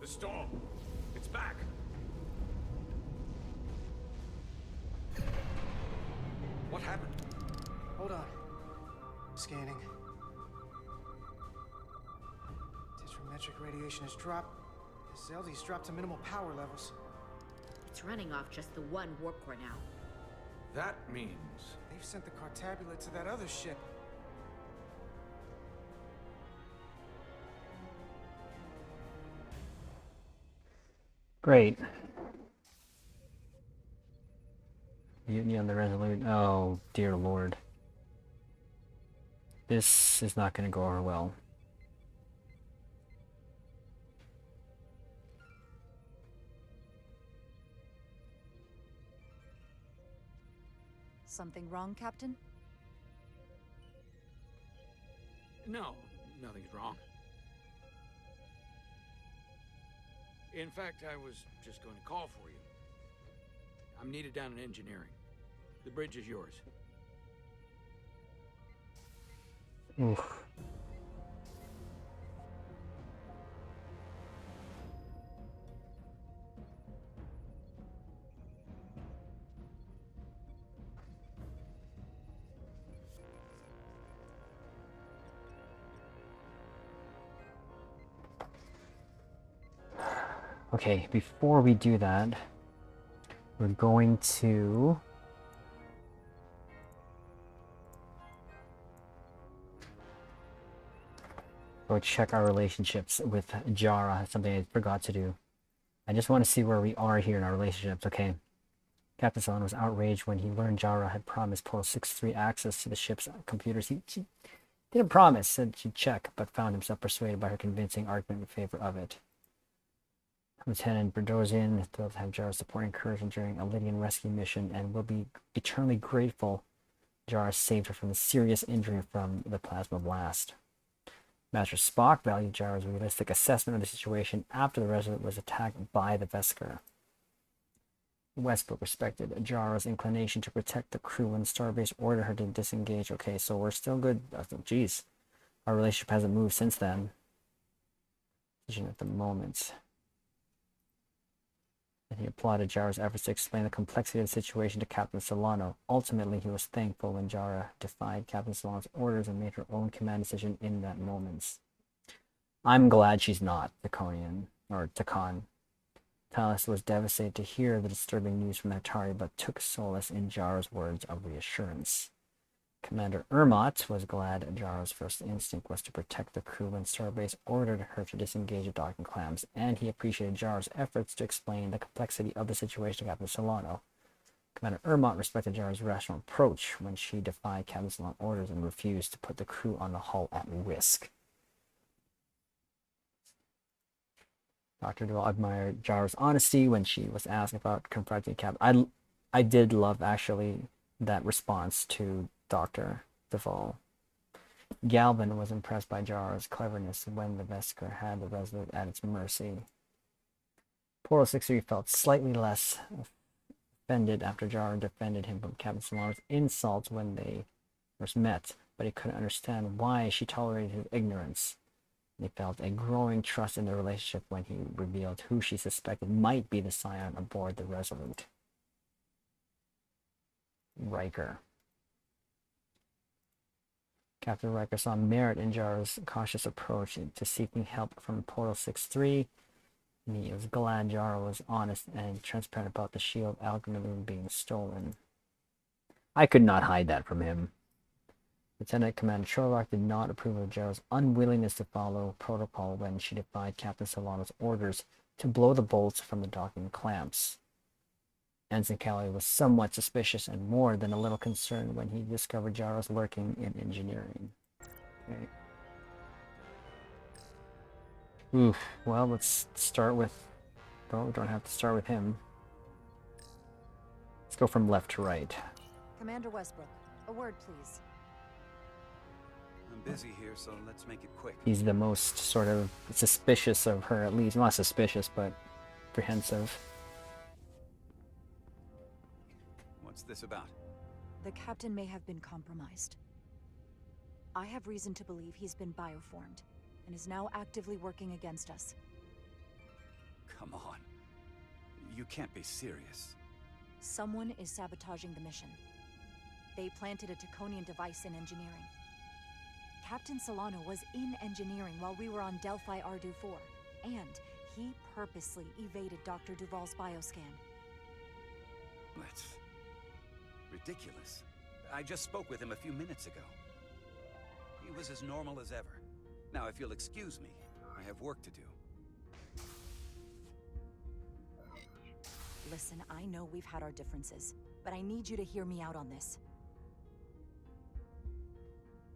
The storm! It's back! What happened? Hold on. Scanning. Tetrametric radiation has dropped. His LD's dropped to minimal power levels. It's running off just the one warp core now. That means... They've sent the Cartabula to that other ship. Great. Mutiny on the Resolute. Oh, dear lord. This is not going to go over well. Something wrong, Captain? No, nothing's wrong. In fact, I was just going to call for you. I'm needed down in engineering. The bridge is yours. Oof. Okay, before we do that, we're going to go check our relationships with Jara, something I forgot to do. I just want to see where we are here in our relationships, okay? Captain Solano was outraged when he learned Jara had promised Portal 6-3 access to the ship's computers. She didn't promise, said she'd check, but found himself persuaded by her convincing argument in favor of it. Lieutenant Berdosian is thrilled to have Jara supporting Incursion during a Lydian rescue mission and will be eternally grateful Jara saved her from the serious injury from the plasma blast. Master Spock valued Jara's realistic assessment of the situation after the Resolute was attacked by the Vesker. Westbrook respected Jara's inclination to protect the crew when Starbase ordered her to disengage. Okay, so we're still good. Jeez. Our relationship hasn't moved since then. Decision at the moment. And he applauded Jara's efforts to explain the complexity of the situation to Captain Solano. Ultimately, he was thankful when Jara defied Captain Solano's orders and made her own command decision in that moment. I'm glad she's not Taconian, or Tacon. Talos was devastated to hear the disturbing news from Atari, but took solace in Jara's words of reassurance. Commander Ermot was glad Jara's first instinct was to protect the crew when Starbase ordered her to disengage the docking clamps, and he appreciated Jara's efforts to explain the complexity of the situation to Captain Solano. Commander Ermot respected Jara's rational approach when she defied Captain Solano's orders and refused to put the crew on the hull at risk. Dr. Duval admired Jara's honesty when she was asked about confronting Captain. I did love, actually, that response to Dr. Duval. Galvin was impressed by Jara's cleverness when the Vesker had the Resolute at its mercy. Portal 6-3 felt slightly less offended after Jara defended him from Captain Solano's insults when they first met, but he couldn't understand why she tolerated his ignorance. They felt a growing trust in their relationship when he revealed who she suspected might be the Scion aboard the Resolute. Riker. Captain Riker saw merit in Jara's cautious approach to seeking help from Portal 6-3, and he was glad Jara was honest and transparent about the shield algorithm being stolen. I could not hide that from him. Lieutenant Commander Sherlock did not approve of Jara's unwillingness to follow protocol when she defied Captain Solano's orders to blow the bolts from the docking clamps. Ensign Calloway was somewhat suspicious and more than a little concerned when he discovered Jara's lurking in engineering. Okay. Oof. Well, let's start with... No, we don't have to start with him. Let's go from left to right. Commander Westbrook, a word, please. I'm busy here, so let's make it quick. He's the most sort of suspicious of her, at least. Not suspicious, but apprehensive. What's this about? The captain may have been compromised. I have reason to believe he's been bioformed, and is now actively working against us. Come on. You can't be serious. Someone is sabotaging the mission. They planted a Taconian device in engineering. Captain Solano was in engineering while we were on Delphi Ardu-4, and he purposely evaded Dr. Duval's bioscan. That's ridiculous. I just spoke with him a few minutes ago. He was as normal as ever. Now, if you'll excuse me, I have work to do. Listen, I know we've had our differences, but I need you to hear me out on this.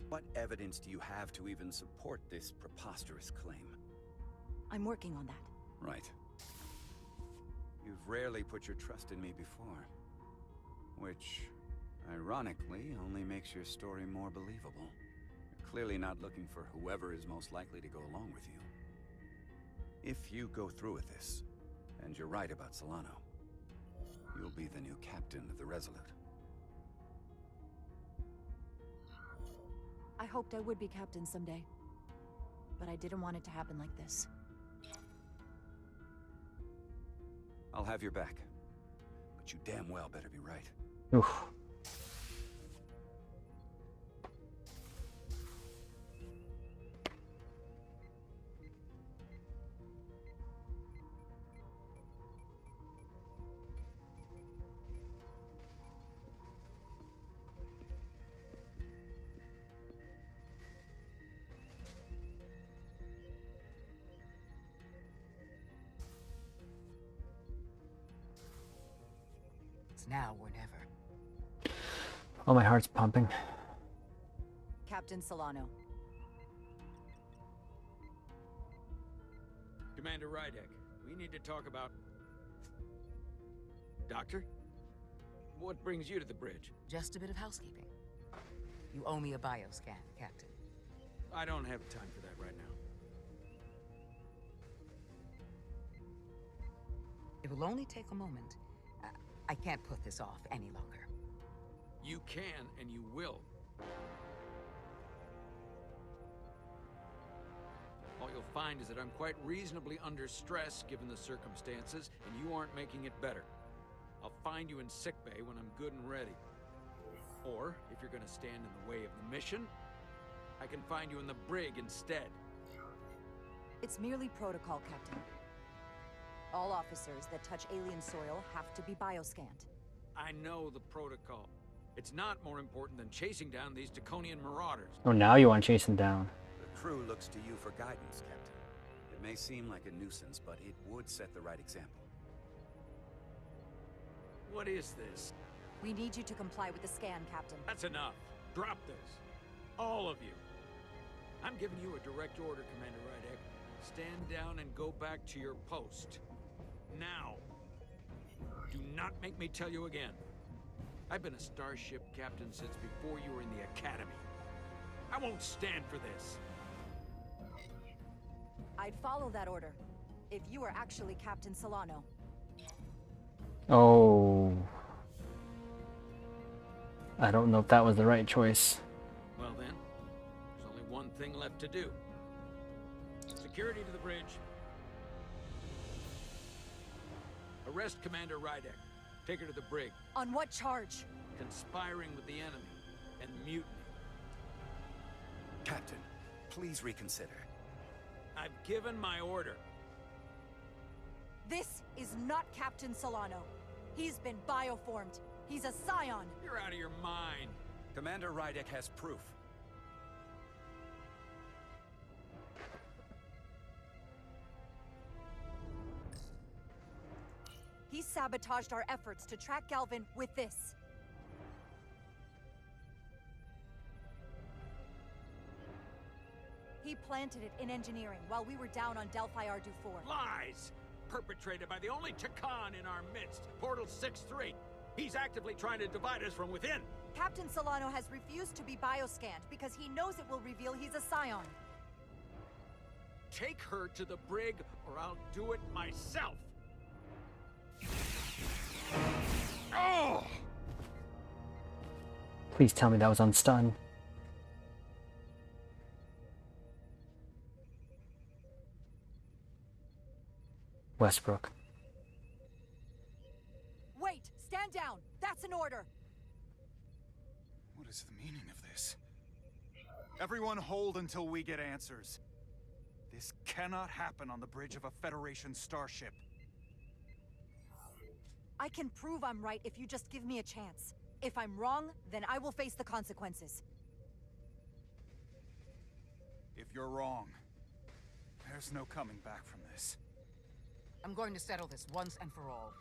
What evidence do you have to even support this preposterous claim? I'm working on that. Right. You've rarely put your trust in me before. Which, ironically, only makes your story more believable. You're clearly not looking for whoever is most likely to go along with you. If you go through with this, and you're right about Solano, you'll be the new captain of the Resolute. I hoped I would be captain someday, but I didn't want it to happen like this. I'll have your back, but you damn well better be right. Oof. Now or never. Oh, my heart's pumping. Captain Solano. Commander Rydek, we need to talk about... Doctor? What brings you to the bridge? Just a bit of housekeeping. You owe me a bioscan, Captain. I don't have time for that right now. It will only take a moment. I can't put this off any longer. You can, and you will. All you'll find is that I'm quite reasonably under stress given the circumstances, and you aren't making it better. I'll find you in sickbay when I'm good and ready. Or, if you're gonna stand in the way of the mission, I can find you in the brig instead. It's merely protocol, Captain. All officers that touch alien soil have to be bioscanned. I know the protocol. It's not more important than chasing down these Taconian marauders. Oh, now you want to chase him down. The crew looks to you for guidance, Captain. It may seem like a nuisance, but it would set the right example. What is this? We need you to comply with the scan, Captain. That's enough. Drop this. All of you. I'm giving you a direct order, Commander Rydek. Stand down and go back to your post. Now. Do not make me tell you again. I've been a starship captain since before you were in the academy. I won't stand for this. I'd follow that order, if you were actually Captain Solano. Oh. I don't know if that was the right choice. Well then, there's only one thing left to do. Security to the bridge. Arrest Commander Rydek. Take her to the brig. On what charge? Conspiring with the enemy and mutiny. Captain, please reconsider. I've given my order. This is not Captain Solano. He's been bioformed. He's a scion. You're out of your mind. Commander Rydek has proof. He sabotaged our efforts to track Galvin with this. He planted it in engineering while we were down on Delphi Ardu-4. Lies! Perpetrated by the only Tacon in our midst, Portal 6-3. He's actively trying to divide us from within. Captain Solano has refused to be bioscanned because he knows it will reveal he's a scion. Take her to the brig, or I'll do it myself. Oh! Please tell me that was on stun. Westbrook. Wait! Stand down! That's an order! What is the meaning of this? Everyone hold until we get answers. This cannot happen on the bridge of a Federation starship. I can prove I'm right if you just give me a chance. If I'm wrong, then I will face the consequences. If you're wrong, there's no coming back from this. I'm going to settle this once and for all.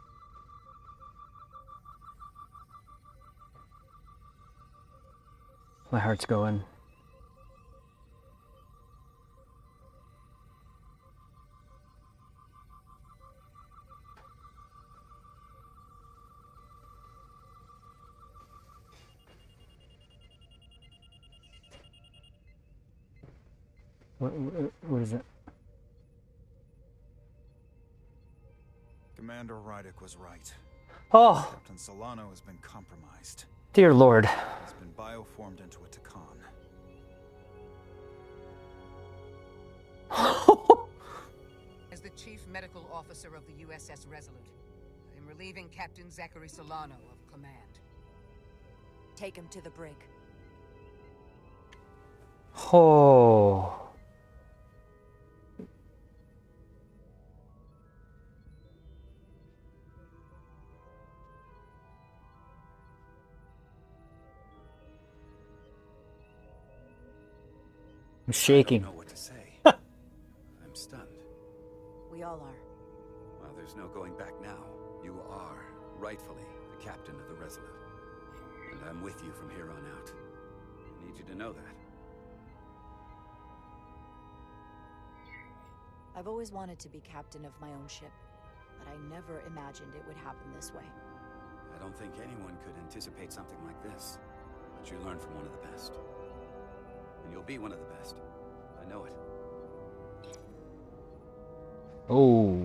My heart's going. What is it? Commander Rydick was right. Oh! Captain Solano has been compromised. Dear Lord. He's been bioformed into a Tacon. As the Chief Medical Officer of the USS Resolute, I am relieving Captain Zachary Solano of command. Take him to the brig. Oh. I'm shaking. I don't know what to say. I'm stunned. We all are. Well, there's no going back now. You are, rightfully, the captain of the Resolute. And I'm with you from here on out. I need you to know that. I've always wanted to be captain of my own ship, but I never imagined it would happen this way. I don't think anyone could anticipate something like this. But you learn from one of the best. And you'll be one of the best. I know it. Oh.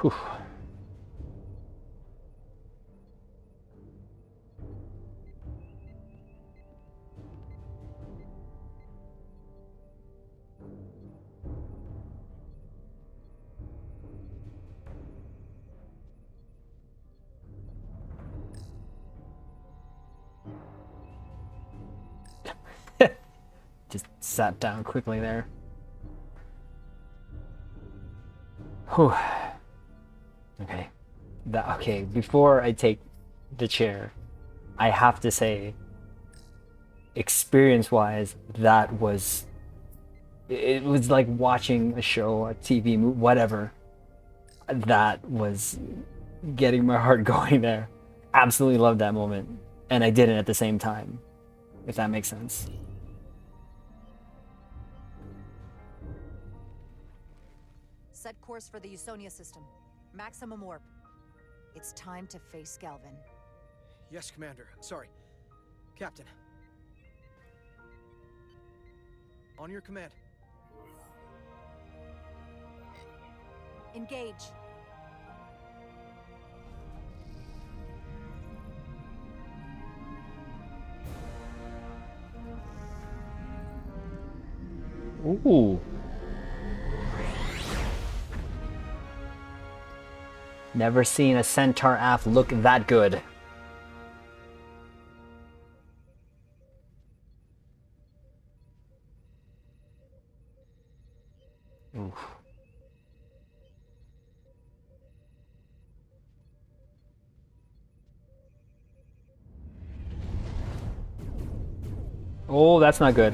Whew. Just sat down quickly there. Whew. Okay. Okay, before I take the chair, I have to say, experience-wise, that was... It was like watching a show, a TV movie, whatever. That was getting my heart going there. Absolutely loved that moment. And I didn't at the same time, if that makes sense. Set course for the Usonia system. Maximum warp. It's time to face Galvin. Yes, Commander. Sorry. Captain. On your command. Engage. Ooh. Never seen a Centaur aft look that good. Oof. Oh, that's not good.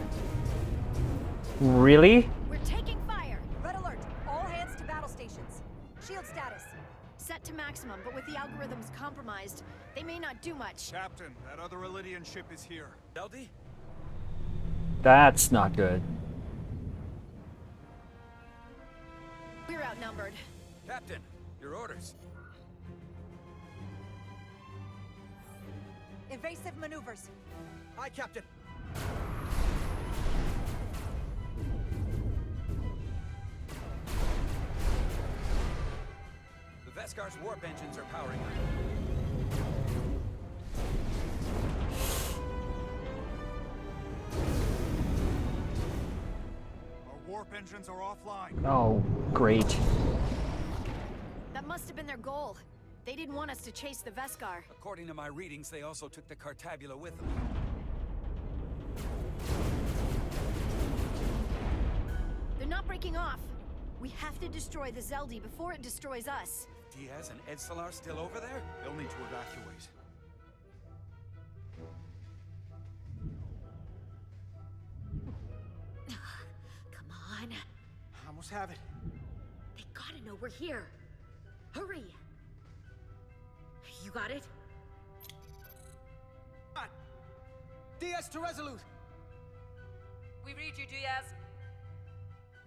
Really? We're taking fire. Red alert. All hands to battle stations. Shield status. Set to maximum, but with the algorithms compromised, they may not do much. Captain, that other Elydian ship is here. Deldy? That's not good. We're outnumbered. Captain, your orders. Evasive maneuvers. Aye, Captain. The Veskar's warp engines are powering up. Our warp engines are offline. Oh, great. That must have been their goal. They didn't want us to chase the Veskar. According to my readings, they also took the Cartabula with them. They're not breaking off. We have to destroy the Zeldi before it destroys us. Diaz and Edsalar still over there? They'll need to evacuate. Come on. I almost have it. They gotta know we're here. Hurry. You got it? DS to Resolute. We read you, Diaz.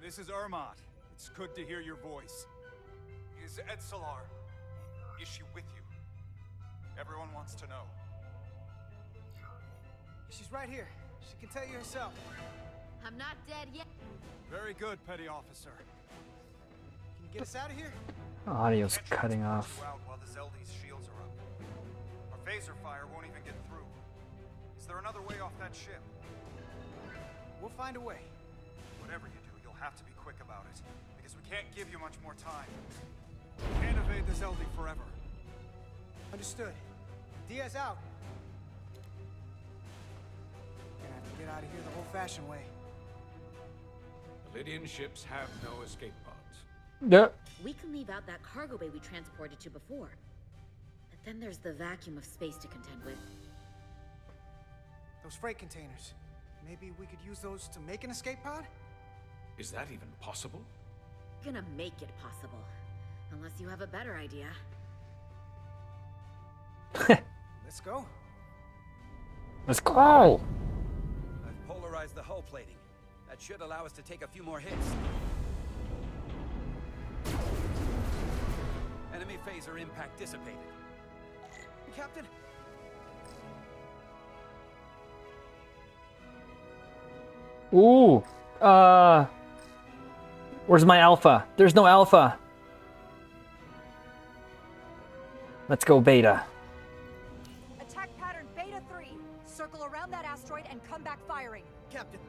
This is Ermot. It's good to hear your voice. Is Edsalar? Is she with you? Everyone wants to know. She's right here. She can tell you herself. I'm not dead yet. Very good, Petty Officer. Can you get us out of here? Audio's cutting off. Out while the Zeldi's shields are up. Our phaser fire won't even get through. Is there another way off that ship? We'll find a way. Whatever you do, you'll have to be quick about it, because we can't give you much more time. We can't evade the Zeldi forever. Understood. Diaz out. Gonna have to get out of here the old-fashioned way. The Lydian ships have no escape pods. Yeah. We can leave out that cargo bay we transported to before. But then there's the vacuum of space to contend with. Those freight containers. Maybe we could use those to make an escape pod? Is that even possible? Gonna make it possible. Unless you have a better idea. Let's go. Let's go! I've polarized the hull plating. That should allow us to take a few more hits. Enemy phaser impact dissipated. Captain? Ooh! Where's my alpha? There's no alpha! Let's go beta. Attack pattern Beta 3. Circle around that asteroid and come back firing. Captain.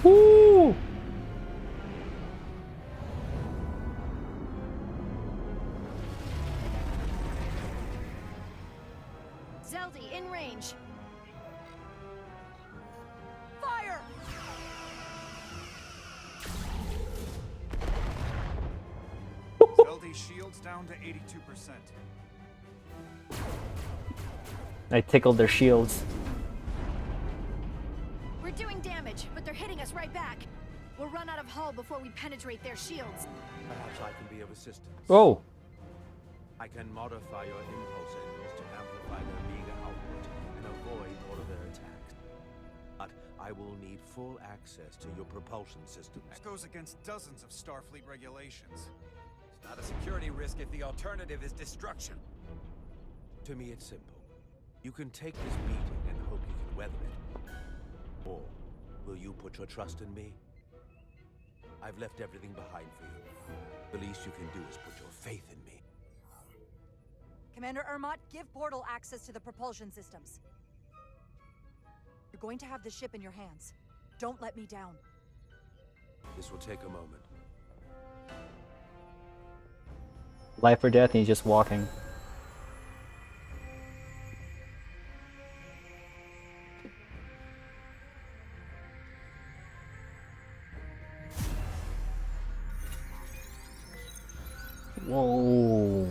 Woo! Zeldi, in range. Fire! Zeldi shields down to 82%. I tickled their shields. We're doing damage, but they're hitting us right back. We'll run out of hull before we penetrate their shields. Perhaps I can be of assistance. Oh! I can modify your impulse engines to amplify their Vega output and avoid all of their attacks. But I will need full access to your propulsion systems. That goes against dozens of Starfleet regulations. It's not a security risk if the alternative is destruction. To me, it's simple. You can take this beating and hope you can weather it. Or will you put your trust in me? I've left everything behind for you. The least you can do is put your faith in me. Commander Ermot, give portal access to the propulsion systems. You're going to have the ship in your hands. Don't let me down. This will take a moment. Life or death, and he's just walking. Whoa.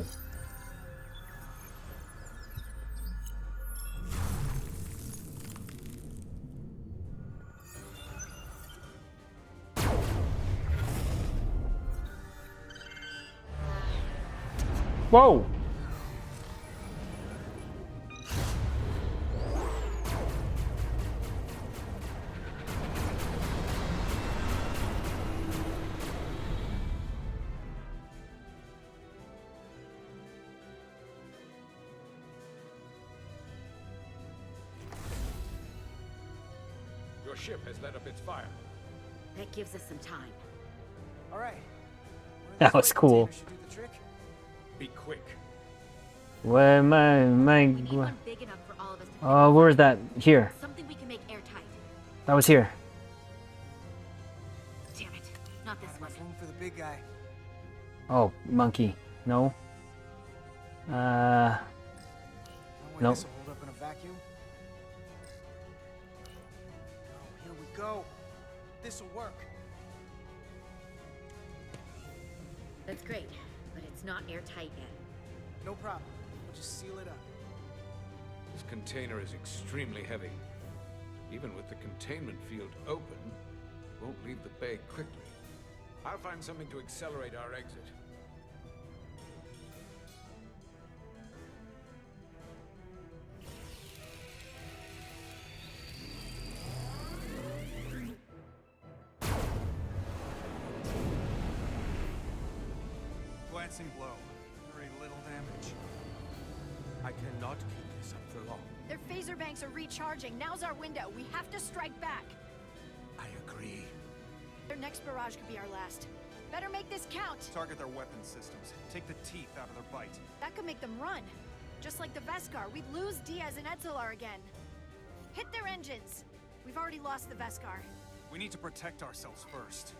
Whoa. Your ship has let up its fire. That gives us some time. All right. That was cool. Should do the trick. Be quick. Where my We need one big enough for all of us to fit. Oh, where's that? Here. Something we can make airtight. That was here. Damn it. Not this one. Enough room for the big guy. Oh, monkey. No. No way Nope. this will hold up in a vacuum. Oh, here we go. This'll work. That's great, but it's not airtight yet. No problem. We'll just seal it up. This container is extremely heavy. Even with the containment field open, it won't leave the bay quickly. I'll find something to accelerate our exit. Glancing blow. Very little damage. I cannot keep this up for long. Their phaser banks are recharging. Now's our window. We have to strike back. I agree. Their next barrage could be our last. Better make this count. Target their weapon systems. Take the teeth out of their bite. That could make them run. Just like the Veskar, we'd lose Diaz and Etzelar again. Hit their engines. We've already lost the Veskar. We need to protect ourselves first.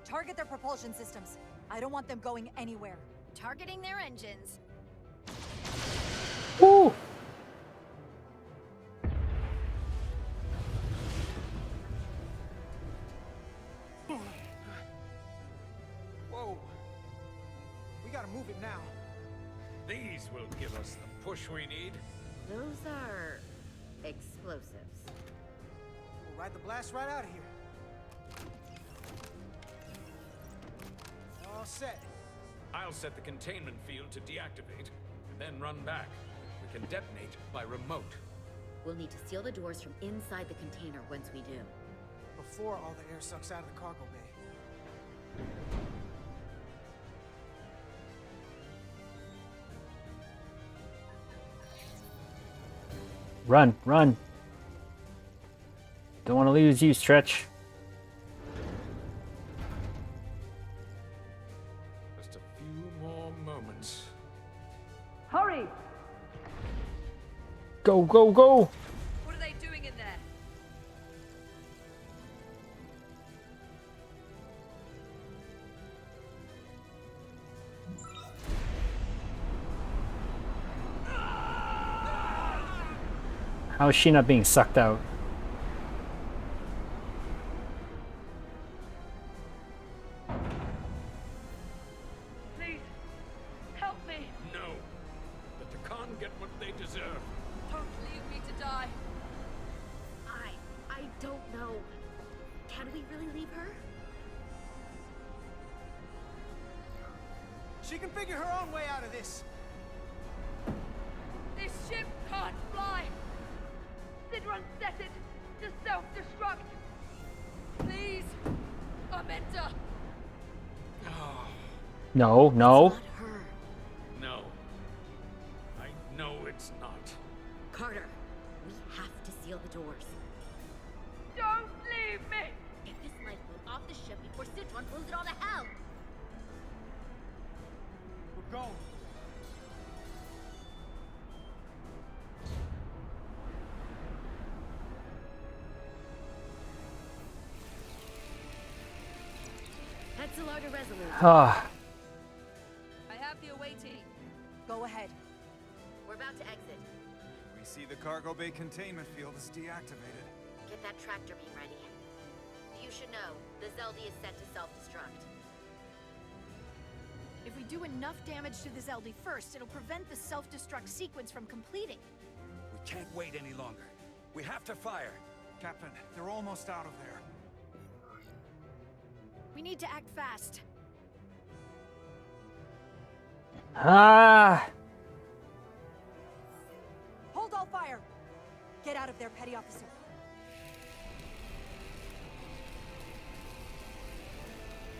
Target their propulsion systems. I don't want them going anywhere. Targeting their engines. Woo! Whoa. We gotta move it now. These will give us the push we need. Those are explosives. We'll ride the blast right out of here. All set. I'll set the containment field to deactivate, and then run back. We can detonate by remote. We'll need to seal the doors from inside the container once we do. Before all the air sucks out of the cargo bay. Run, run. Don't want to lose you, Stretch. Just a few more moments. Hurry! Go, go, go! What are they doing in there? How is she not being sucked out? Please, help me. No. Let the Khan get what they deserve. Don't leave me to die. I don't know. Can we really leave her? She can figure her own way out of this. This ship can't fly. Sidron set it to self-destruct. Please, Amenta. No, no. It's not her. No. I know it's not. Carter, we have to seal the doors. Don't leave me. Get this lifeboat off the ship before Citron blows it all to hell. We're going. Etzelar to Resolute. Ah, I have the awaiting. Go ahead. We're about to exit. We see the cargo bay containment field is deactivated. Get that tractor beam ready. You should know, the Zeldy is set to self-destruct. If we do enough damage to the Zeldy first, it'll prevent the self-destruct sequence from completing. We can't wait any longer. We have to fire. Captain, they're almost out of there. We need to act fast. ah! Hold all fire. Get out of there, Petty Officer.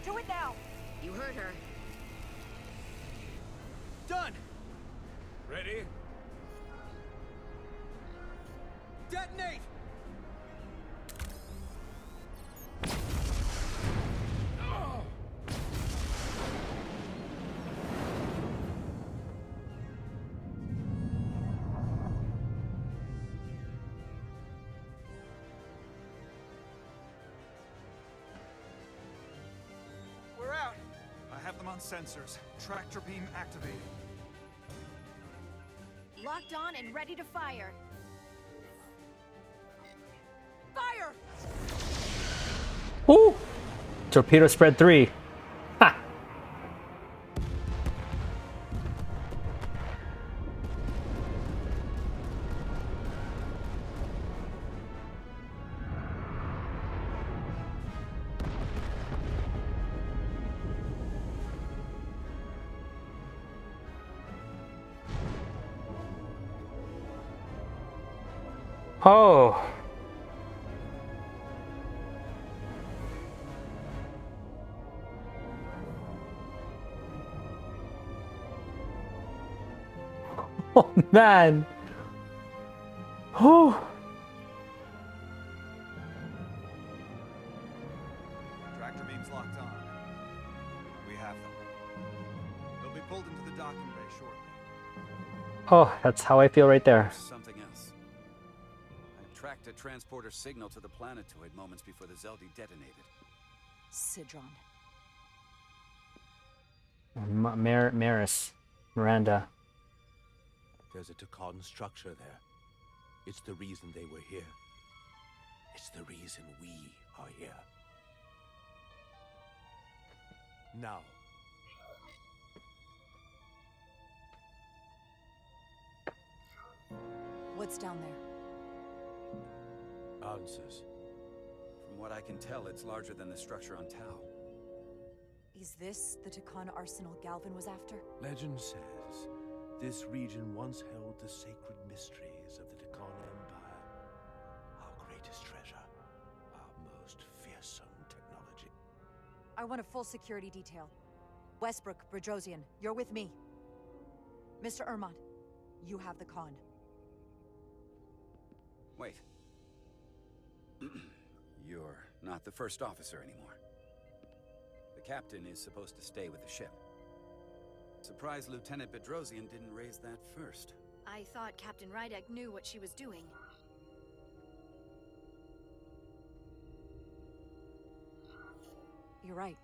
Do it now. You heard her. Done. Ready? Detonate. Have them on sensors. Tractor beam activated. Locked on and ready to fire. Fire! Woo! Torpedo spread 3. Ha! Oh. Oh man. Oh. Tractor beams locked on. We have them. They'll be pulled into the docking bay shortly. Oh, that's how I feel right there. Something else. I tracked a transporter signal to the planetoid moments before the Zeldi detonated. Sidron. Miranda. There's a Tacon structure there. It's the reason they were here. It's the reason we are here. Now. What's down there? Answers. From what I can tell, it's larger than the structure on Tau. Is this the Tacon arsenal Galvin was after? Legend says this region once held the sacred mysteries of the Tacon Empire. Our greatest treasure. Our most fearsome technology. I want a full security detail. Westbrook, Brodrosian, you're with me. Mr. Ermont, you have the con. Wait. You're not the first officer anymore. The captain is supposed to stay with the ship. Surprised Lieutenant Bedrosian didn't raise that first. I thought Captain Rydek knew what she was doing. You're right.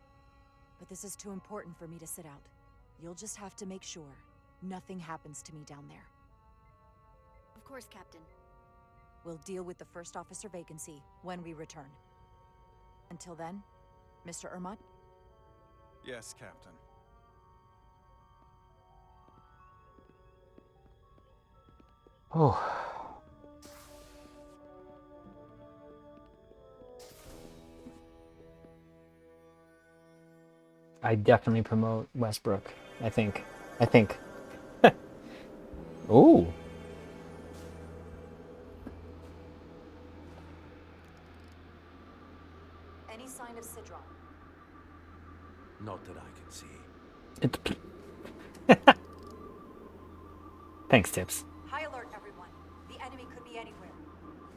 But this is too important for me to sit out. You'll just have to make sure nothing happens to me down there. Of course, Captain. We'll deal with the first officer vacancy when we return. Until then, Mr. Ermont? Yes, Captain. Oh. I definitely promote Westbrook. I think. Ooh. Any sign of Sidron? Not that I can see. Thanks, Tips. High alert, everyone. The enemy could be anywhere.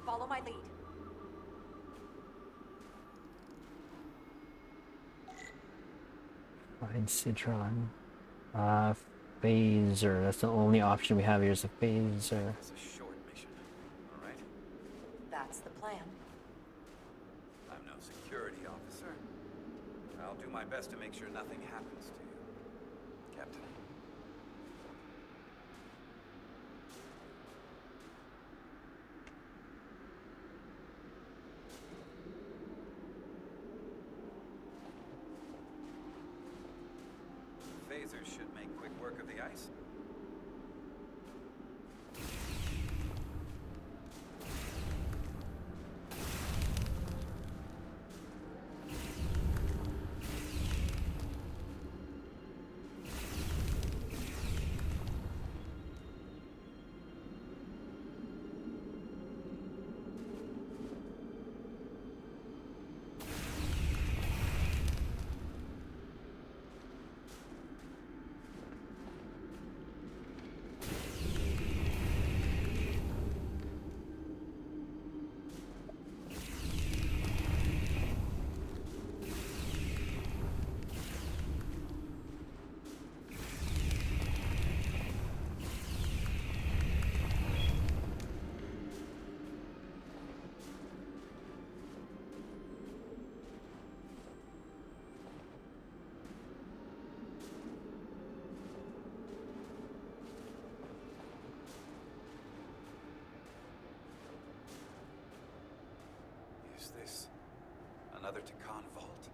Follow my lead. Find Citron. Phaser. That's the only option we have here is a phaser. It's a short mission, all right? That's the plan. I'm no security officer. I'll do my best to make sure nothing happens to you, Captain. Phasers should make quick work of the ice. is this? Another Tacon vault?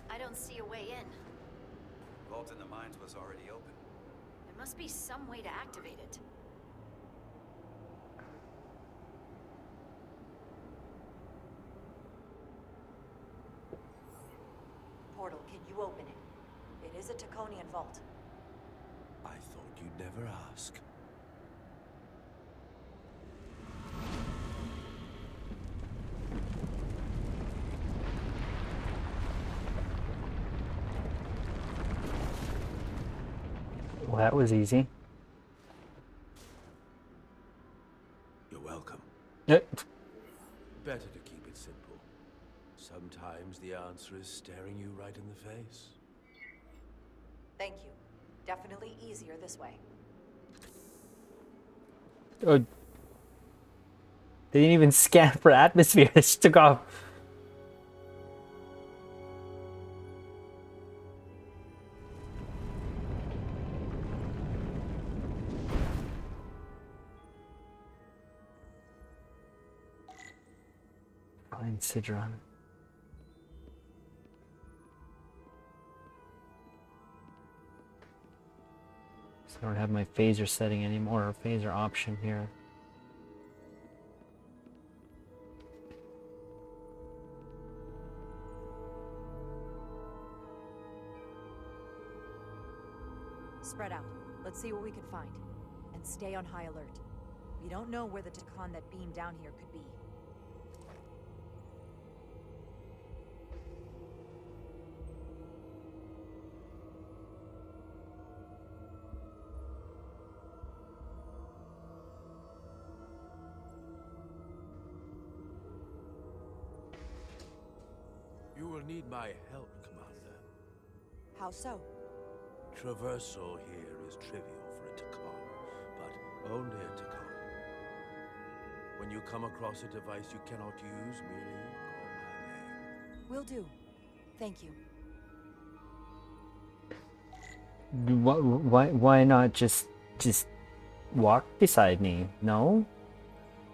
I don't see a way in. Vault in the mines was already open. There must be some way to activate it. Portal, can you open it? It is a Taconian vault. I thought you'd never ask. Well, that was easy. You're welcome. Yep. Better to keep it simple. Sometimes the answer is staring you right in the face. Thank you. Definitely easier this way. Oh, they didn't even scan for atmosphere. They just took off. Find Sidron. So I don't have my phaser setting anymore, or phaser option here. Spread out. Let's see what we can find. And stay on high alert. We don't know where the Tacon that beamed down here could be. You will need my help, Commander. How so? Traversal here is trivial for a Tacon, but only a Tacon. When you come across a device you cannot use, merely call my name. Will do. Thank you. Why not just walk beside me? No?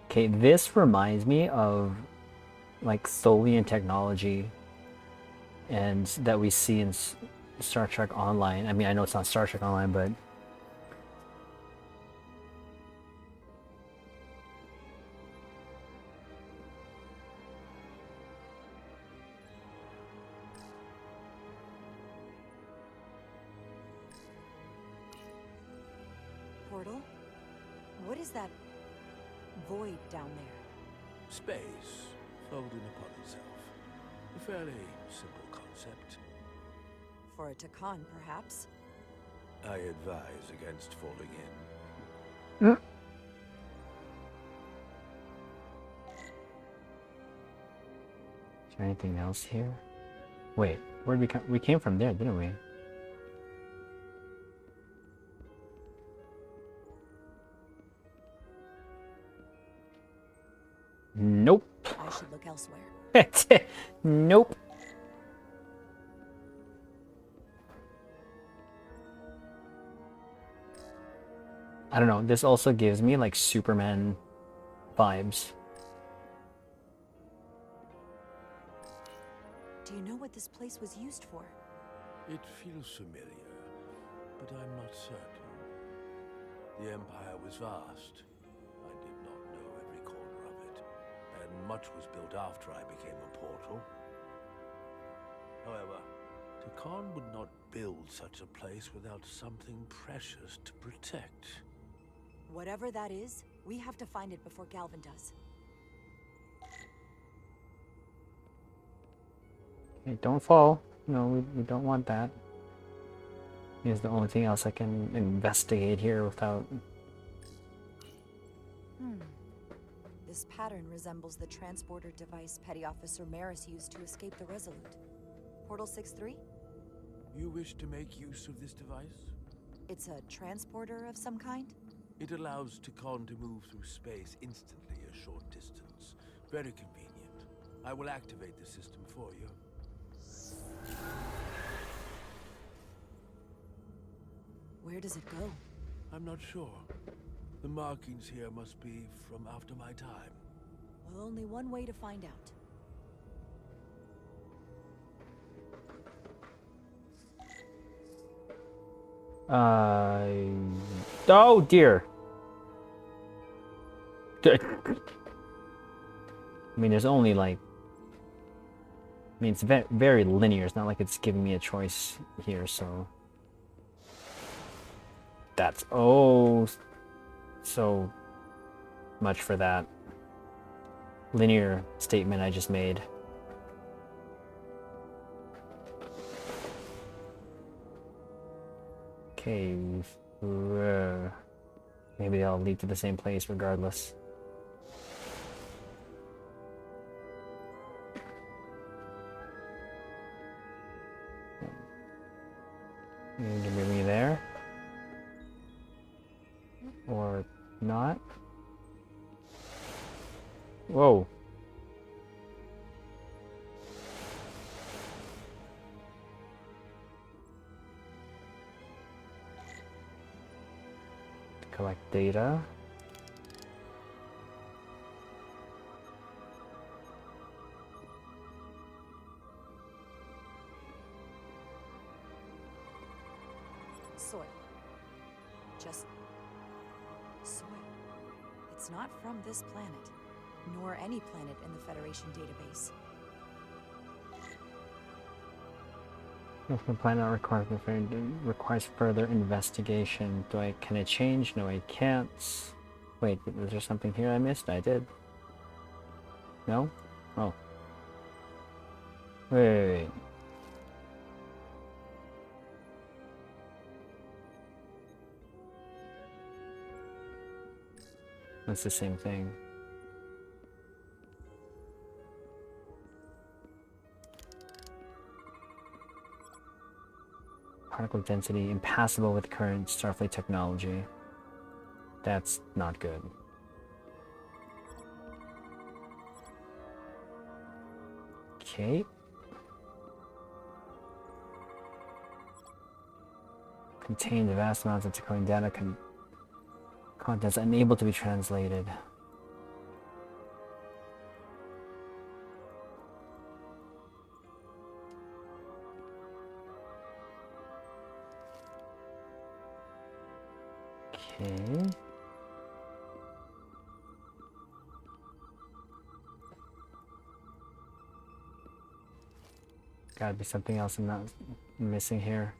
Okay, this reminds me of like Tholian technology and that we see in Star Trek Online. I mean, I know it's not Star Trek Online, but Portal? What is that void down there? Space, folding upon itself. A fairly simple concept. For a Tacon, perhaps? I advise against falling in. Is there anything else here? Wait, where did we come? We came from there, didn't we? Nope. I should look elsewhere. Nope. I don't know, this also gives me like Superman vibes. Do you know what this place was used for? It feels familiar, but I'm not certain. The Empire was vast. I did not know every corner of it, and much was built after I became a portal. However, Tacon would not build such a place without something precious to protect. Whatever that is, we have to find it before Galvin does. Okay, don't fall. No, we don't want that. Is the only thing else I can investigate here without... This pattern resembles the transporter device Petty Officer Maris used to escape the Resolute. Portal 6-3? You wish to make use of this device? It's a transporter of some kind? It allows Tacon to move through space instantly a short distance. Very convenient. I will activate the system for you. Where does it go? I'm not sure. The markings here must be from after my time. Well, only one way to find out. Oh dear. I mean, there's only like... I mean, it's very linear. It's not like it's giving me a choice here, so... That's... Oh... So... much for that linear statement I just made. Cave. Maybe they'll lead to the same place regardless. You need to bring me there? Or not? Whoa. Collect data. Soil. Just soil. It's not from this planet, nor any planet in the Federation database. If the planet requires further investigation. Can I change? No, I can't. Wait, was there something here I missed? I did. No? Oh. Wait. That's the same thing. Particle density impassable with current Starfleet technology. That's not good. Okay. Contains vast amounts of Taconian data. Contents unable to be translated. Okay. Gotta be something else I'm not missing here.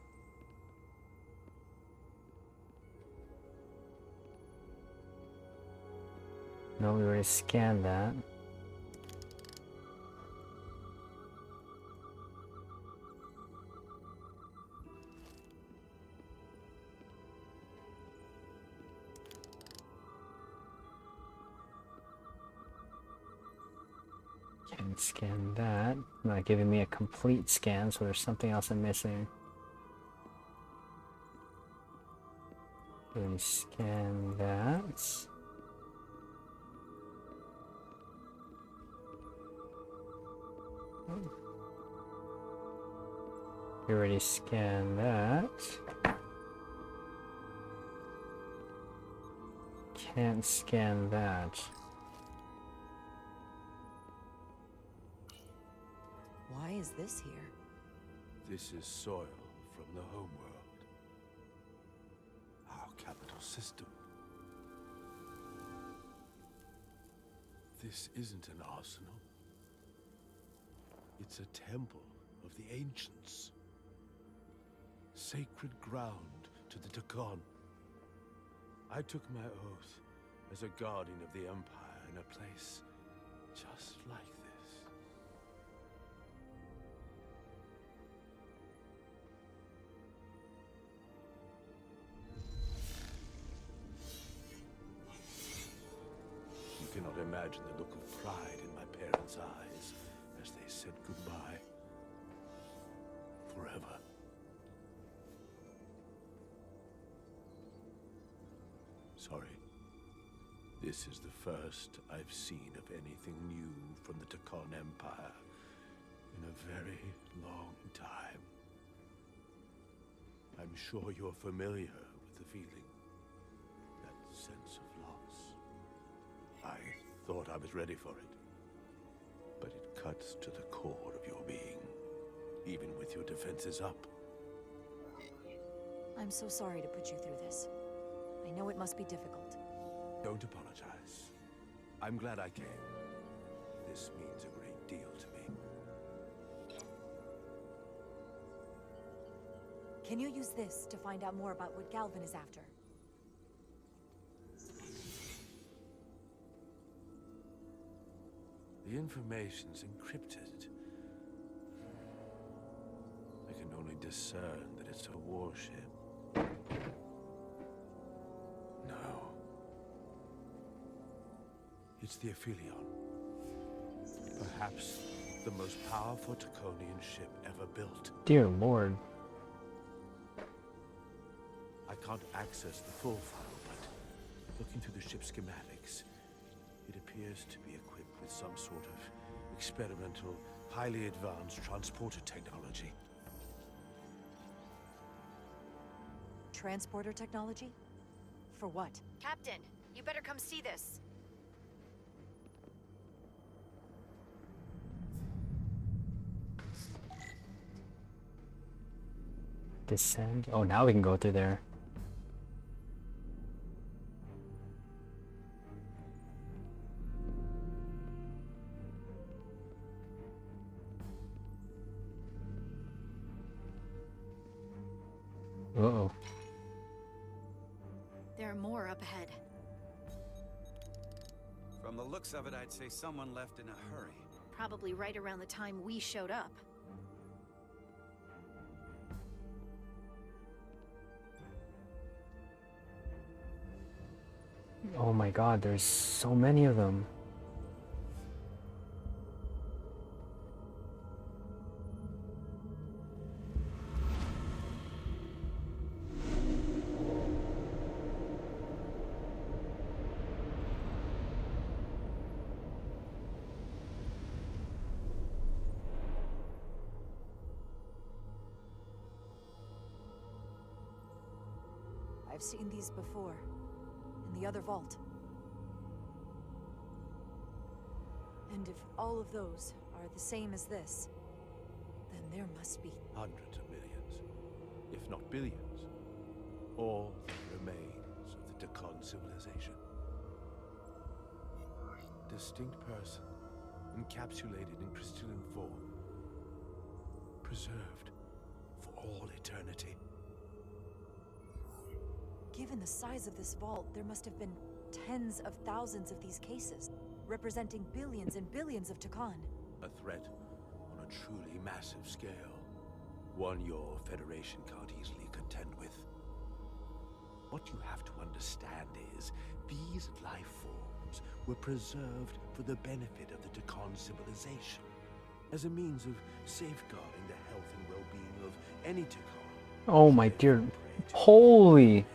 No, we already scanned that. Can't scan that. Not giving me a complete scan, so there's something else I'm missing. Already scan that. You already scanned that. Can't scan that. Why is this here? This is soil from the homeworld. Our capital system. This isn't an arsenal. It's a temple of the ancients. Sacred ground to the Tacon. I took my oath as a guardian of the Empire in a place just like this. You cannot imagine the look of pride in my parents' eyes as they said goodbye. Forever. Sorry. This is the first I've seen of anything new from the Tacon Empire in a very long time. I'm sure you're familiar with the feeling, that sense of loss. I thought I was ready for it, but it cuts to the core of your being, even with your defenses up. I'm so sorry to put you through this. I know it must be difficult. Don't apologize. I'm glad I came. This means a great deal to me. Can you use this to find out more about what Galvin is after? The information's encrypted. I can only discern that it's a warship. No. It's the Aphelion. Perhaps the most powerful Taconian ship ever built. Dear Lord. I can't access the full file, but looking through the ship's schematics, it appears to be equipped with some sort of experimental, highly advanced transporter technology. Transporter technology? For what? Captain, you better come see this. Descend. Oh, now we can go through there. Uh-oh. There are more up ahead. From the looks of it, I'd say someone left in a hurry. Probably right around the time we showed up. Oh my god, there's so many of them. I've seen these before. In the other vault. And if all of those are the same as this, then there must be Hundreds of millions, if not billions. All that remains of the Tacon civilization. Distinct person, encapsulated in crystalline form. Preserved for all eternity. Given the size of this vault, there must have been tens of thousands of these cases, representing billions and billions of Tacon. A threat on a truly massive scale. One your Federation can't easily contend with. What you have to understand is, these life forms were preserved for the benefit of the Tacon civilization, as a means of safeguarding the health and well-being of any Tacon. Oh my dear. Holy.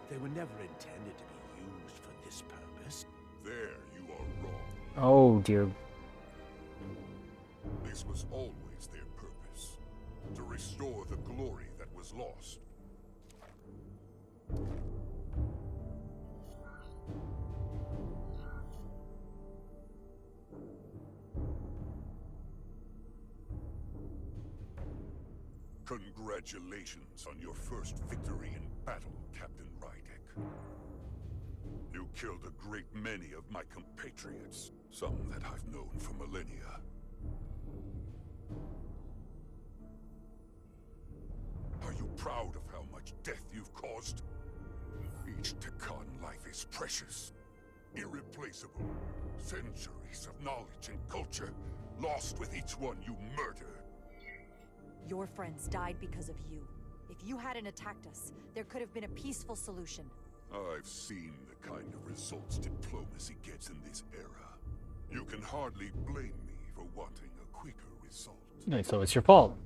They were never intended to be used for this purpose. There you are wrong. Oh dear. This was always their purpose. To restore the glory that was lost. Congratulations on your first victory in battle, Captain Rydek. You killed a great many of my compatriots, some that I've known for millennia. Are you proud of how much death you've caused? Each Tacon life is precious, irreplaceable. Centuries of knowledge and culture, lost with each one you murder. Your friends died because of you. If you hadn't attacked us, there could have been a peaceful solution. I've seen the kind of results diplomacy gets in this era. You can hardly blame me for wanting a quicker result. No, so it's your fault.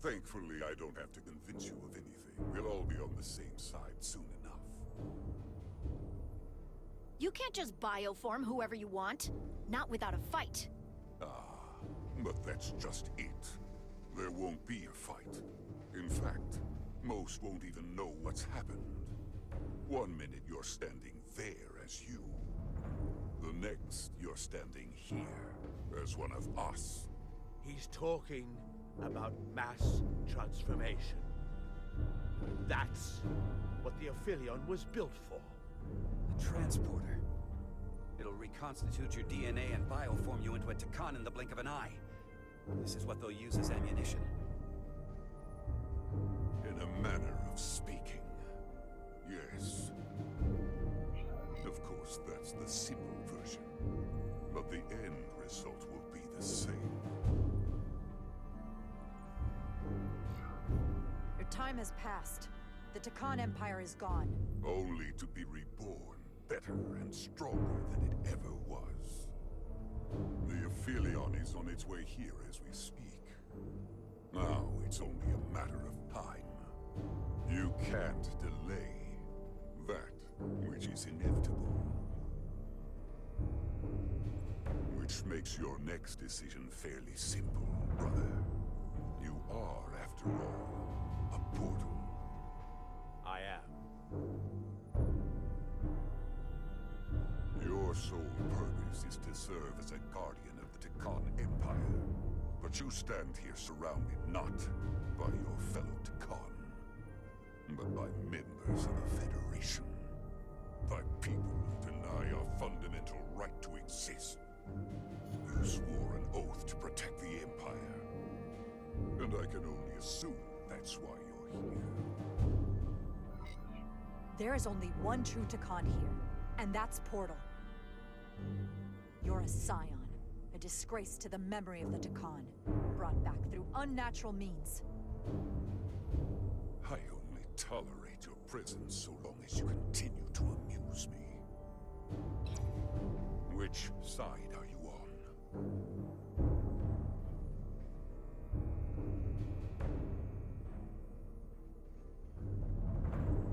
Thankfully, I don't have to convince you of anything. We'll all be on the same side soon enough. You can't just bioform whoever you want. Not without a fight. But that's just it. There won't be a fight. In fact, most won't even know what's happened. 1 minute you're standing there as you. The next you're standing here as one of us. He's talking about mass transformation. That's what the Aphelion was built for. The transporter. It'll reconstitute your DNA and bioform you into a Tacan in the blink of an eye. This is what they'll use as ammunition. In a manner of speaking, yes. Of course, that's the simple version. But the end result will be the same. Your time has passed. The Tacan Empire is gone. Only to be reborn better and stronger than it ever was. The Aphelion is on its way here as we speak. Now it's only a matter of time. You can't delay that which is inevitable. Which makes your next decision fairly simple, brother. You are, after all, a portal. I am. Your sole purpose is to serve as a guardian of the Tacan Empire. But you stand here surrounded not by your fellow Tacan, but by members of the Federation. By people who deny our fundamental right to exist. You swore an oath to protect the Empire. And I can only assume that's why you're here. There is only one true Tacan here, and that's Portal. You're a scion, a disgrace to the memory of the Tacan, brought back through unnatural means. I only tolerate your presence so long as you continue to amuse me. Which side are you on?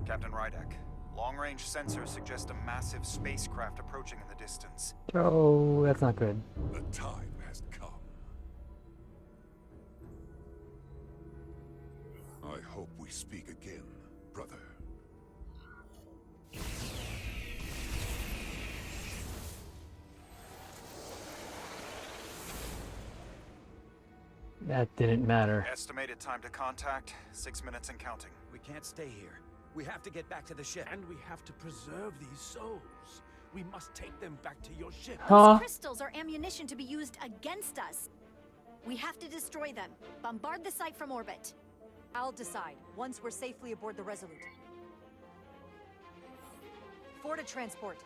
Captain Rydek, long-range sensors suggest a massive spacecraft approaching in the distance. Oh, that's not good. The time has come. I hope we speak again, brother. That didn't matter. Estimated time to contact, 6 minutes and counting. We can't stay here. We have to get back to the ship. And we have to preserve these souls. We must take them back to your ship. Those crystals are ammunition to be used against us. We have to destroy them. Bombard the site from orbit. I'll decide, once we're safely aboard the Resolute. For to transport.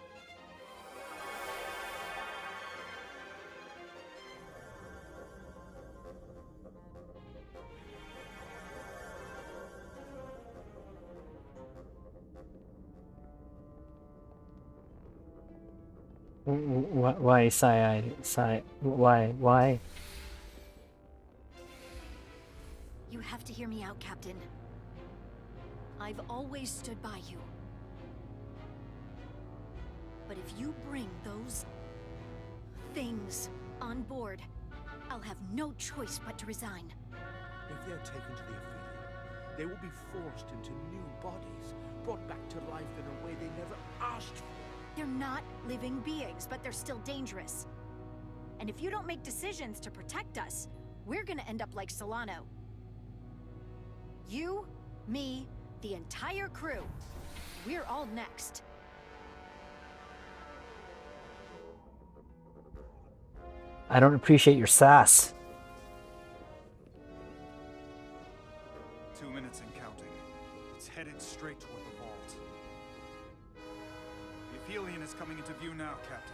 Why, why? You have to hear me out, Captain. I've always stood by you. But if you bring those things on board, I'll have no choice but to resign. If they're taken to the Aphelion, they will be forced into new bodies, brought back to life in a way they never asked for. They're not living beings, but they're still dangerous. And if you don't make decisions to protect us, we're gonna end up like Solano. You, me, the entire crew. We're all next. I don't appreciate your sass. 2 minutes and counting. It's headed straight toward the vault. The Aphelion is coming into view now, Captain.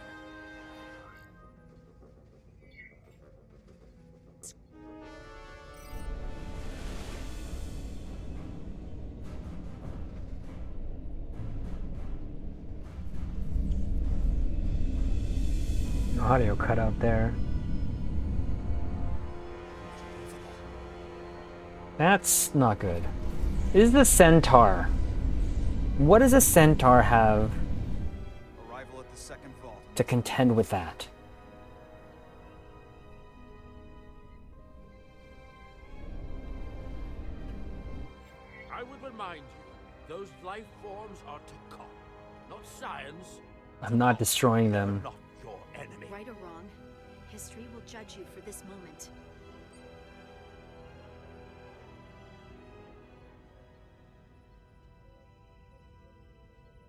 Audio cut out there. That's not good. Is the Centaur? What does a Centaur have? Arrival at the to contend with that. I would remind you, those life forms are Tacon, not science. I'm not destroying them. Not your enemy. Right or wrong, history will judge you for this moment.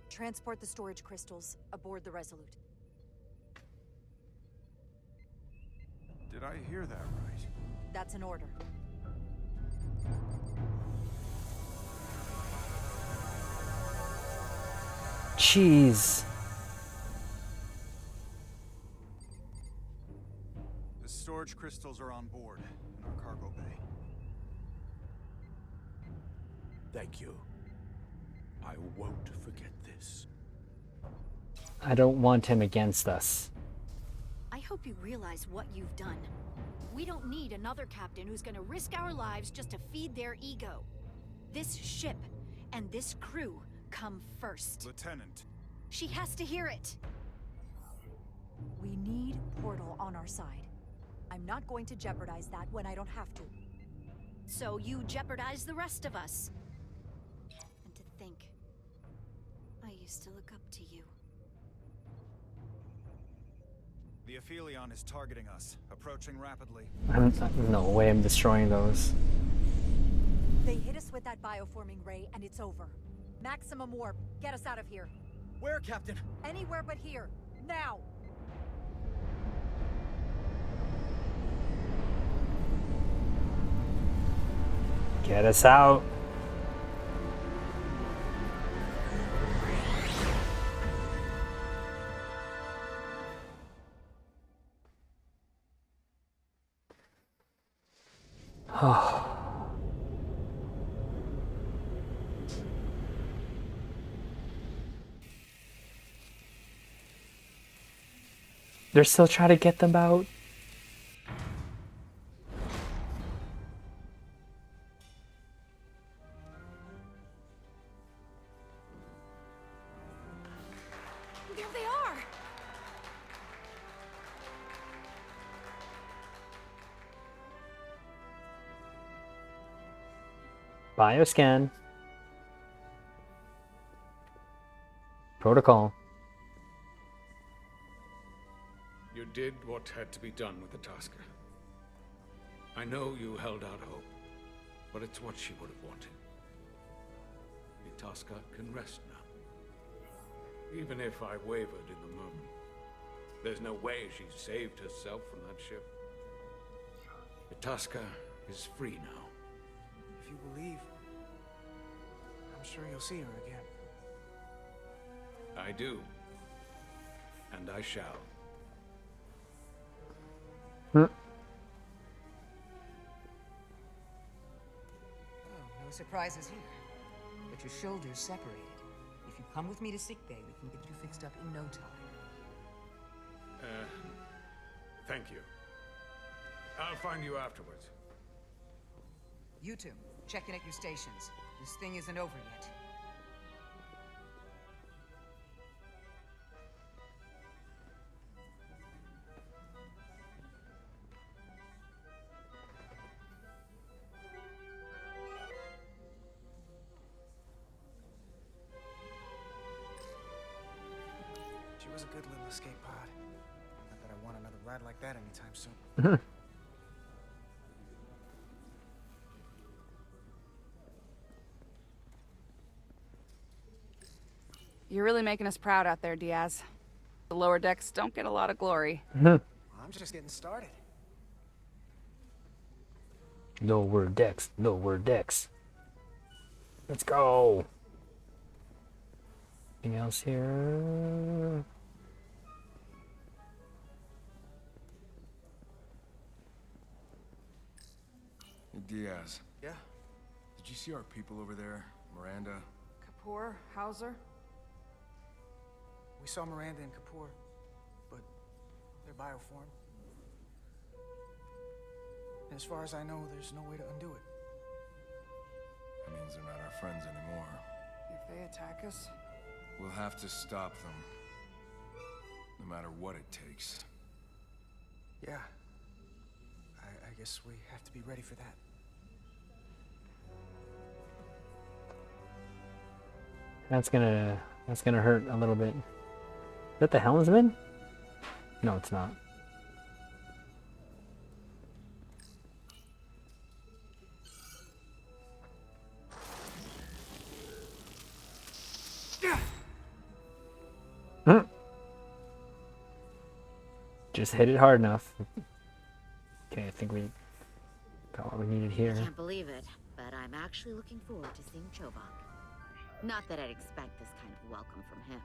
Transport the storage crystals aboard the Resolute. Did I hear that right? That's an order. Jeez. The storage crystals are on board in our cargo bay. Thank you. I won't forget this. I don't want him against us. I hope you realize what you've done. We don't need another captain who's gonna risk our lives just to feed their ego. This ship and this crew come first. Lieutenant. She has to hear it. We need Portal on our side. I'm not going to jeopardize that when I don't have to. So you jeopardize the rest of us. And to think, I used to look up to you. The Aphelion is targeting us, approaching rapidly. No way I'm destroying those. They hit us with that bioforming ray and it's over. Maximum warp. Get us out of here. Where, Captain? Anywhere but here. Now! Get us out. They're still trying to get them out. There they are! Bioscan. Protocol. You did what had to be done with the Tasker. I know you held out hope, but it's what she would have wanted. The Tasker can rest now. Even if I wavered in the moment, there's no way she saved herself from that ship. The Tasker is free now. If you believe, I'm sure you'll see her again. I do. And I shall. Oh, no surprises here. But your shoulders separated. If you come with me to sickbay, we can get you fixed up in no time. Thank you. I'll find you afterwards. You two, check in at your stations. This thing isn't over yet. She was a good little escape pod. Not that I want another ride like that anytime soon. You're really making us proud out there, Diaz. The lower decks don't get a lot of glory. I'm just getting started. Lower decks, lower decks. Let's go. Anything else here? Diaz. Yeah? Did you see our people over there? Miranda? Kapoor, Hauser? We saw Miranda and Kapoor, but they're bioform. And as far as I know, there's no way to undo it. That means they're not our friends anymore. If they attack us? We'll have to stop them. No matter what it takes. Yeah. I guess we have to be ready for that. That's gonna hurt a little bit. Is that the helmsman? No, it's not. Just hit it hard enough. Okay, I think we got what we needed here. I can't believe it, but I'm actually looking forward to seeing Chobok. Not that I'd expect this kind of welcome from him,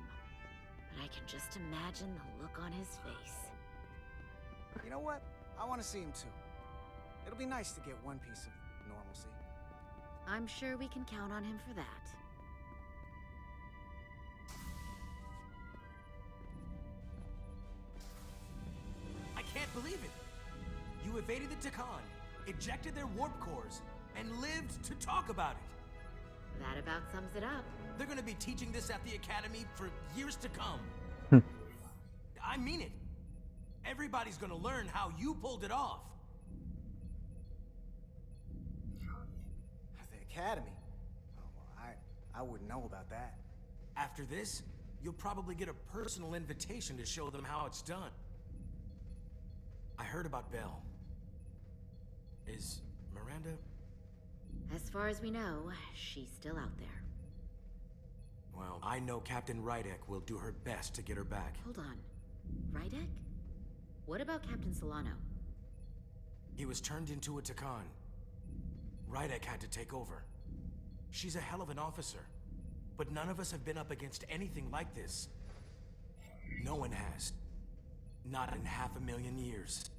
but I can just imagine the look on his face. You know what? I want to see him too. It'll be nice to get one piece of normalcy. I'm sure we can count on him for that. I can't believe it! You evaded the Tacon, ejected their warp cores, and lived to talk about it. That about sums it up. They're gonna be teaching this at the Academy for years to come. I mean it. Everybody's gonna learn how you pulled it off. The Academy? Oh, well, I wouldn't know about that. After this, you'll probably get a personal invitation to show them how it's done. I heard about Belle. Is Miranda... As far as we know, she's still out there. Well, I know Captain Rydek will do her best to get her back. Hold on. Rydek? What about Captain Solano? He was turned into a Tacon. Rydek had to take over. She's a hell of an officer, but none of us have been up against anything like this. No one has. Not in 500,000 years.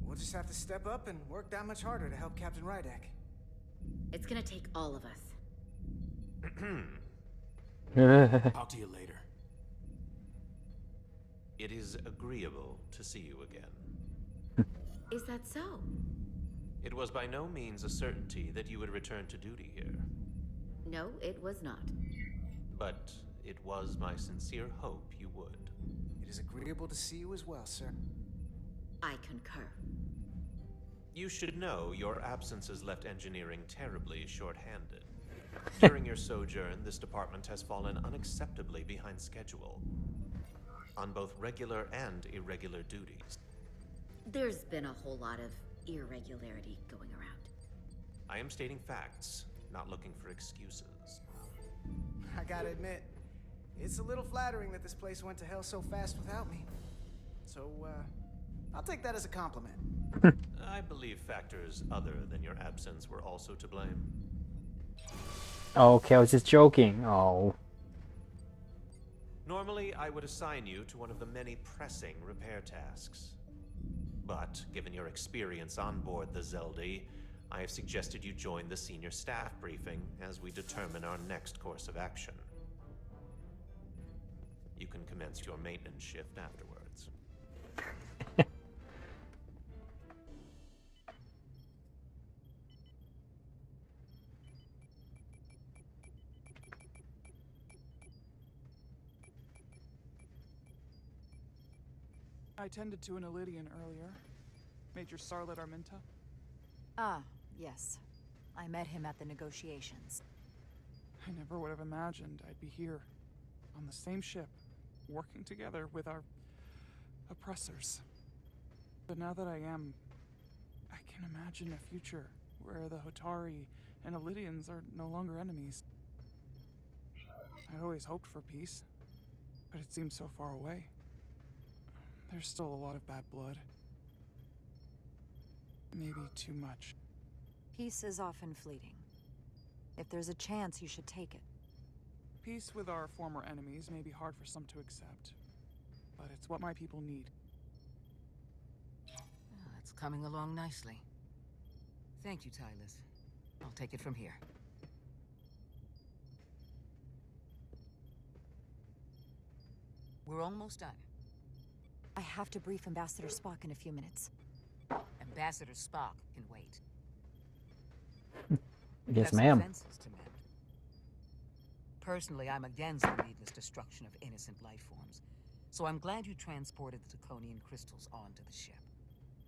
We'll just have to step up and work that much harder to help Captain Rydek. It's gonna take all of us. Talk to you later. It is agreeable to see you again. Is that so? It was by no means a certainty that you would return to duty here. No, it was not. But it was my sincere hope you would. It is agreeable to see you as well, sir. I concur. You should know your absence has left engineering terribly short-handed. During your sojourn, this department has fallen unacceptably behind schedule on both regular and irregular duties. There's been a whole lot of irregularity going around. I am stating facts, not looking for excuses. I gotta admit, it's a little flattering that this place went to hell so fast without me. So, I'll take that as a compliment. I believe factors other than your absence were also to blame. Okay, I was just joking. Oh. Normally, I would assign you to one of the many pressing repair tasks. But, given your experience on board the Zeldi, I have suggested you join the senior staff briefing as we determine our next course of action. You can commence your maintenance shift afterwards. I tended to an Ilidian earlier. Major Sarlet Arminta. Ah, yes. I met him at the negotiations. I never would have imagined I'd be here, on the same ship, working together with our oppressors. But now that I am, I can imagine a future where the Hotari and Ilidians are no longer enemies. I'd always hoped for peace, but it seems so far away. There's still a lot of bad blood. Maybe too much. Peace is often fleeting. If there's a chance, you should take it. Peace with our former enemies may be hard for some to accept, but it's what my people need. It's coming along nicely. Thank you, Tylus. I'll take it from here. We're almost done. I have to brief Ambassador Spock in a few minutes. Ambassador Spock can wait. Yes, ma'am. Personally, I'm against the needless destruction of innocent life forms, so I'm glad you transported the Taconian crystals onto the ship.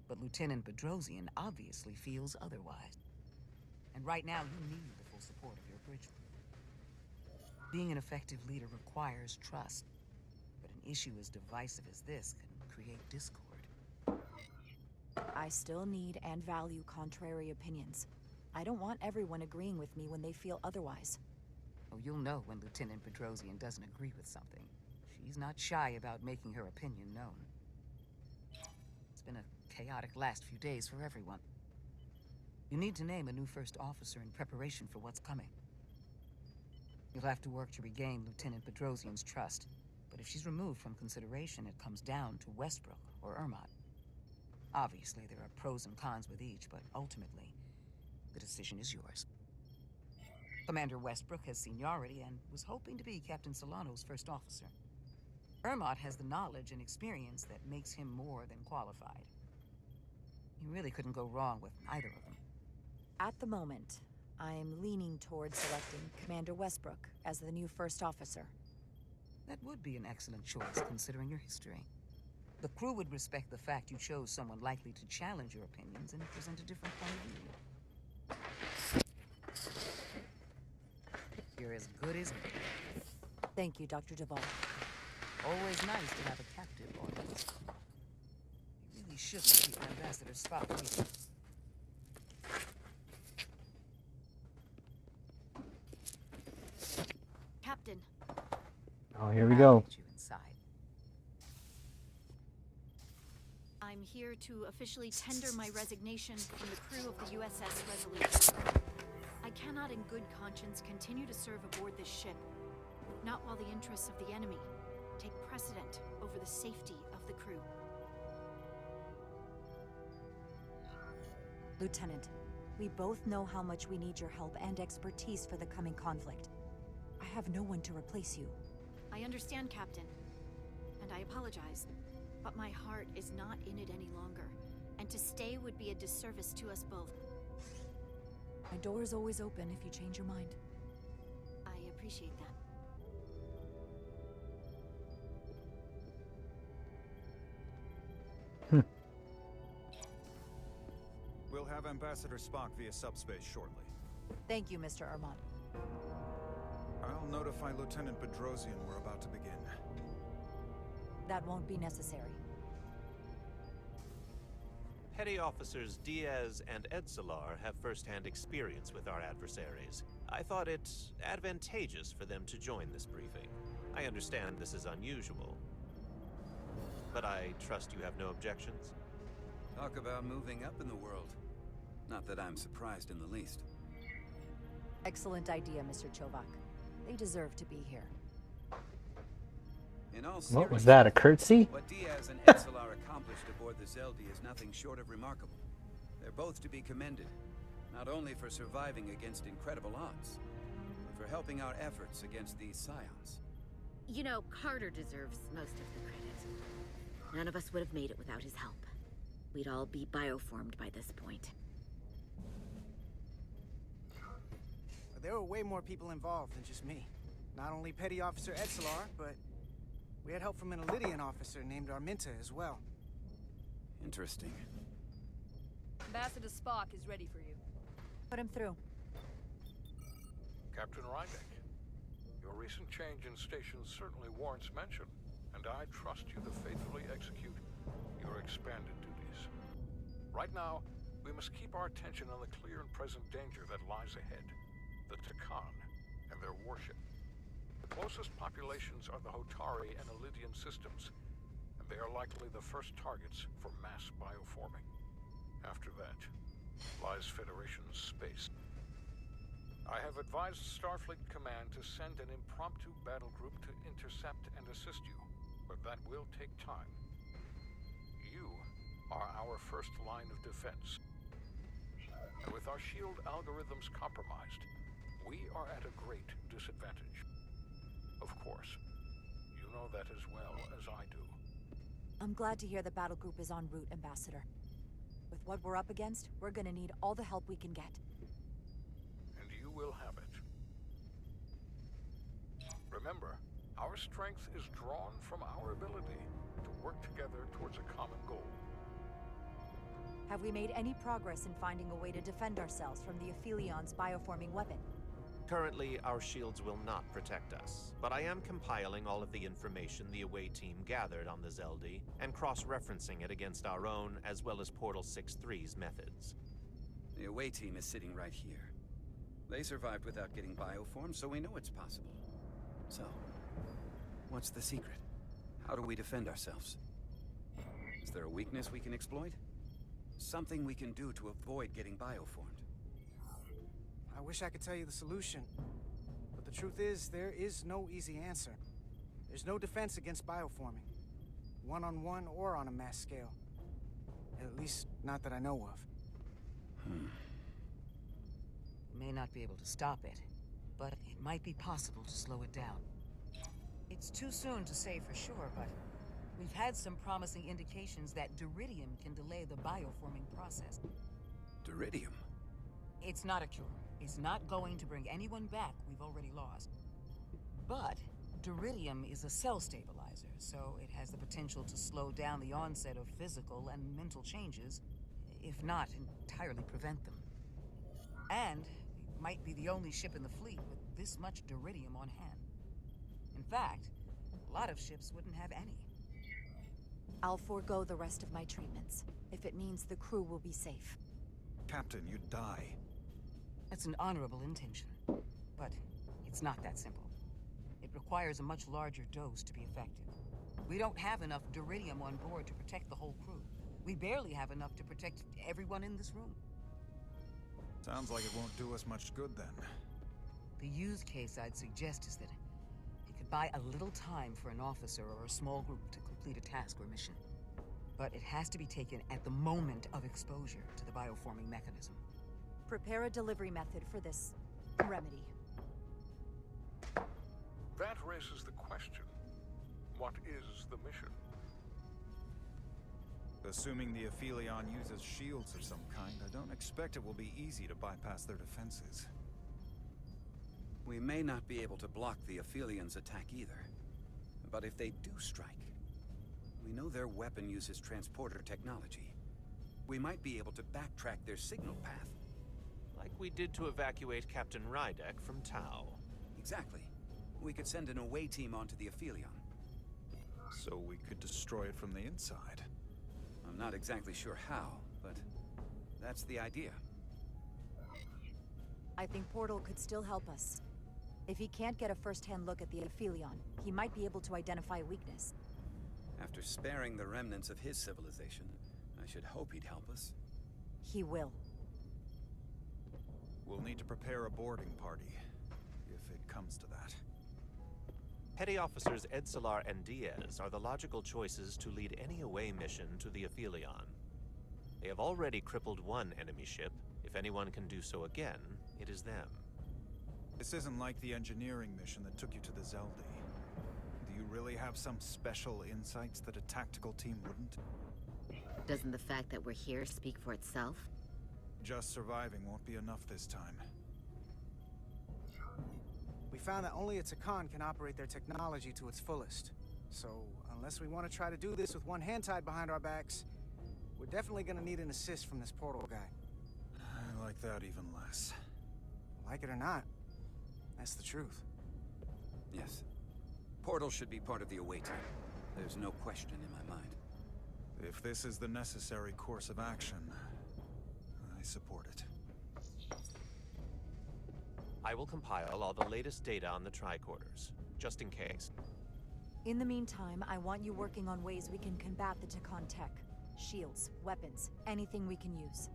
But Lieutenant Bedrosian obviously feels otherwise. And right now, you need the full support of your bridge crew. Being an effective leader requires trust, but an issue as divisive as this can create discord. I still need and value contrary opinions. I don't want everyone agreeing with me when they feel otherwise. Oh, you'll know when Lieutenant Bedrosian doesn't agree with something. She's not shy about making her opinion known. It's been a chaotic last few days for everyone. You need to name a new first officer in preparation for what's coming. You'll have to work to regain Lieutenant Bedrosian's trust, but if she's removed from consideration, it comes down to Westbrook or Ermot. Obviously, there are pros and cons with each, but ultimately, the decision is yours. Commander Westbrook has seniority and was hoping to be Captain Solano's first officer. Ermot has the knowledge and experience that makes him more than qualified. You really couldn't go wrong with either of them. At the moment, I'm leaning towards selecting Commander Westbrook as the new first officer. That would be an excellent choice, considering your history. The crew would respect the fact you chose someone likely to challenge your opinions and present a different point of view. You're as good as new. Thank you, Dr. Duvall. Always nice to have a captive audience. You really shouldn't keep Ambassador Spock waiting. Captain. Oh, here we go. I'm here to officially tender my resignation from the crew of the USS Resolute. I cannot in good conscience continue to serve aboard this ship, not while the interests of the enemy take precedent over the safety of the crew. Lieutenant, we both know how much we need your help and expertise for the coming conflict. I have no one to replace you. I understand, Captain, and I apologize, but my heart is not in it any longer, and to stay would be a disservice to us both. My door is always open if you change your mind. I appreciate that. We'll have Ambassador Spock via subspace shortly. Thank you, Mr. Ermot. I'll notify Lieutenant Bedrosian we're about to begin. That won't be necessary. Petty Officers Diaz and Edsolar have first-hand experience with our adversaries. I thought it advantageous for them to join this briefing. I understand this is unusual, but I trust you have no objections? Talk about moving up in the world. Not that I'm surprised in the least. Excellent idea, Mr. Chovak. They deserve to be here. In all What was that, a curtsy? What Diaz and Edsolar accomplished aboard the Zeldi is nothing short of remarkable. They're both to be commended, not only for surviving against incredible odds, but for helping our efforts against these scions. You know, Carter deserves most of the credit. None of us would have made it without his help. We'd all be bioformed by this point. There were way more people involved than just me. Not only Petty Officer Edsolar, but we had help from an Elydian officer named Arminta as well. Interesting. Ambassador Spock is ready for you. Put him through. Captain Rydek, your recent change in station certainly warrants mention, and I trust you to faithfully execute your expanded duties. Right now, we must keep our attention on the clear and present danger that lies ahead. The Takan and their warship. The closest populations are the Hotari and Elydian systems, and they are likely the first targets for mass bioforming. After that, lies Federation's space. I have advised Starfleet Command to send an impromptu battle group to intercept and assist you, but that will take time. You are our first line of defense. And with our shield algorithms compromised, we are at a great disadvantage. Of course, you know that as well as I do. I'm glad to hear the battle group is en route, Ambassador. With what we're up against, we're gonna need all the help we can get. And you will have it. Remember, our strength is drawn from our ability to work together towards a common goal. Have we made any progress in finding a way to defend ourselves from the Aphelion's bioforming weapon? Currently, our shields will not protect us, but I am compiling all of the information the away team gathered on the Zeldi and cross-referencing it against our own as well as Portal 6-3's methods. The away team is sitting right here. They survived without getting bioformed, so we know it's possible. So, what's the secret? How do we defend ourselves? Is there a weakness we can exploit? Something we can do to avoid getting bioformed? I wish I could tell you the solution, but the truth is, there is no easy answer. There's no defense against bioforming, one-on-one or on a mass scale. At least, not that I know of. We may not be able to stop it, but it might be possible to slow it down. It's too soon to say for sure, but we've had some promising indications that Duridium can delay the bioforming process. Duridium? It's not a cure. It's not going to bring anyone back we've already lost. But Duridium is a cell stabilizer, so it has the potential to slow down the onset of physical and mental changes, if not entirely prevent them. And it might be the only ship in the fleet with this much Duridium on hand. In fact, a lot of ships wouldn't have any. I'll forego the rest of my treatments, if it means the crew will be safe. Captain, you'd die. That's an honorable intention, but it's not that simple. It requires a much larger dose to be effective. We don't have enough Duridium on board to protect the whole crew. We barely have enough to protect everyone in this room. Sounds like it won't do us much good then. The use case I'd suggest is that it could buy a little time for an officer or a small group to complete a task or mission. But it has to be taken at the moment of exposure to the bioforming mechanism. Prepare a delivery method for this remedy. That raises the question. What is the mission? Assuming the Aphelion uses shields of some kind, I don't expect it will be easy to bypass their defenses. We may not be able to block the Aphelion's attack either. But if they do strike, we know their weapon uses transporter technology. We might be able to backtrack their signal path. Like we did to evacuate Captain Rydek from Tau. Exactly. We could send an away team onto the Aphelion. So we could destroy it from the inside. I'm not exactly sure how, but that's the idea. I think Portal could still help us. If he can't get a first-hand look at the Aphelion, he might be able to identify a weakness. After sparing the remnants of his civilization, I should hope he'd help us. He will. We'll need to prepare a boarding party, if it comes to that. Petty Officers Edsalar and Diaz are the logical choices to lead any away mission to the Aphelion. They have already crippled one enemy ship. If anyone can do so again, it is them. This isn't like the engineering mission that took you to the Zeldi. Do you really have some special insights that a tactical team wouldn't? Doesn't the fact that we're here speak for itself? Just surviving won't be enough this time. We found that only a Tacon can operate their technology to its fullest. So, unless we want to try to do this with one hand tied behind our backs, we're definitely gonna need an assist from this Portal guy. I like that even less. Like it or not, that's the truth. Yes. Portal should be part of the away team. There's no question in my mind. If this is the necessary course of action, I support it. I will compile all the latest data on the tricorders, just in case. In the meantime, I want you working on ways we can combat the Tacon tech. Shields, weapons, anything we can use.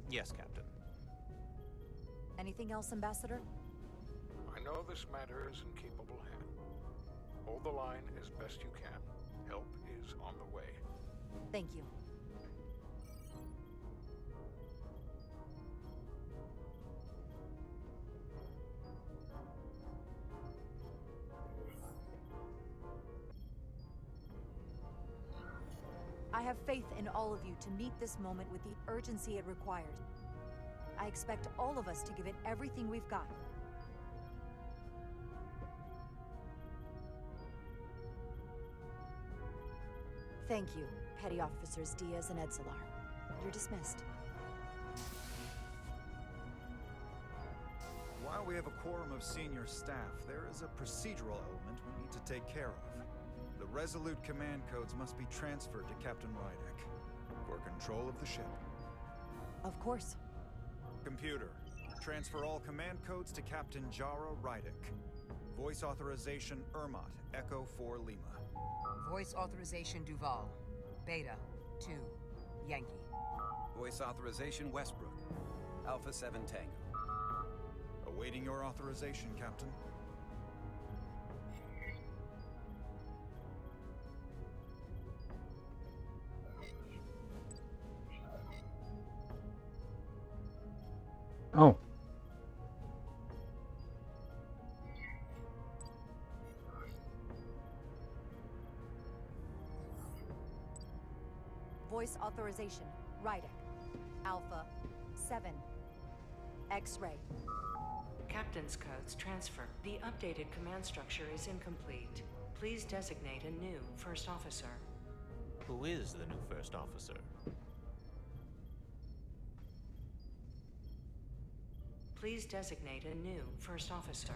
Yes, Captain. Anything else, Ambassador? I know this matter is in capable hand. Hold the line as best you can. Help is on the way. Thank you. I have faith in all of you to meet this moment with the urgency it requires. I expect all of us to give it everything we've got. Thank you, Petty Officers Diaz and Edsolar. You're dismissed. While we have a quorum of senior staff, there is a procedural element we need to take care of. The Resolute command codes must be transferred to Captain Rydek for control of the ship. Of course. Computer, transfer all command codes to Captain Jara Rydek. Voice authorization Ermot, Echo 4 Lima. Voice authorization Duval. Beta 2 Yankee. Voice authorization Westbrook. Alpha 7 Tango. Awaiting your authorization, Captain. Oh. Voice authorization, Rydek. Alpha 7. X-ray. Captain's codes transfer. The updated command structure is incomplete. Please designate a new first officer. Who is the new first officer? Please designate a new first officer.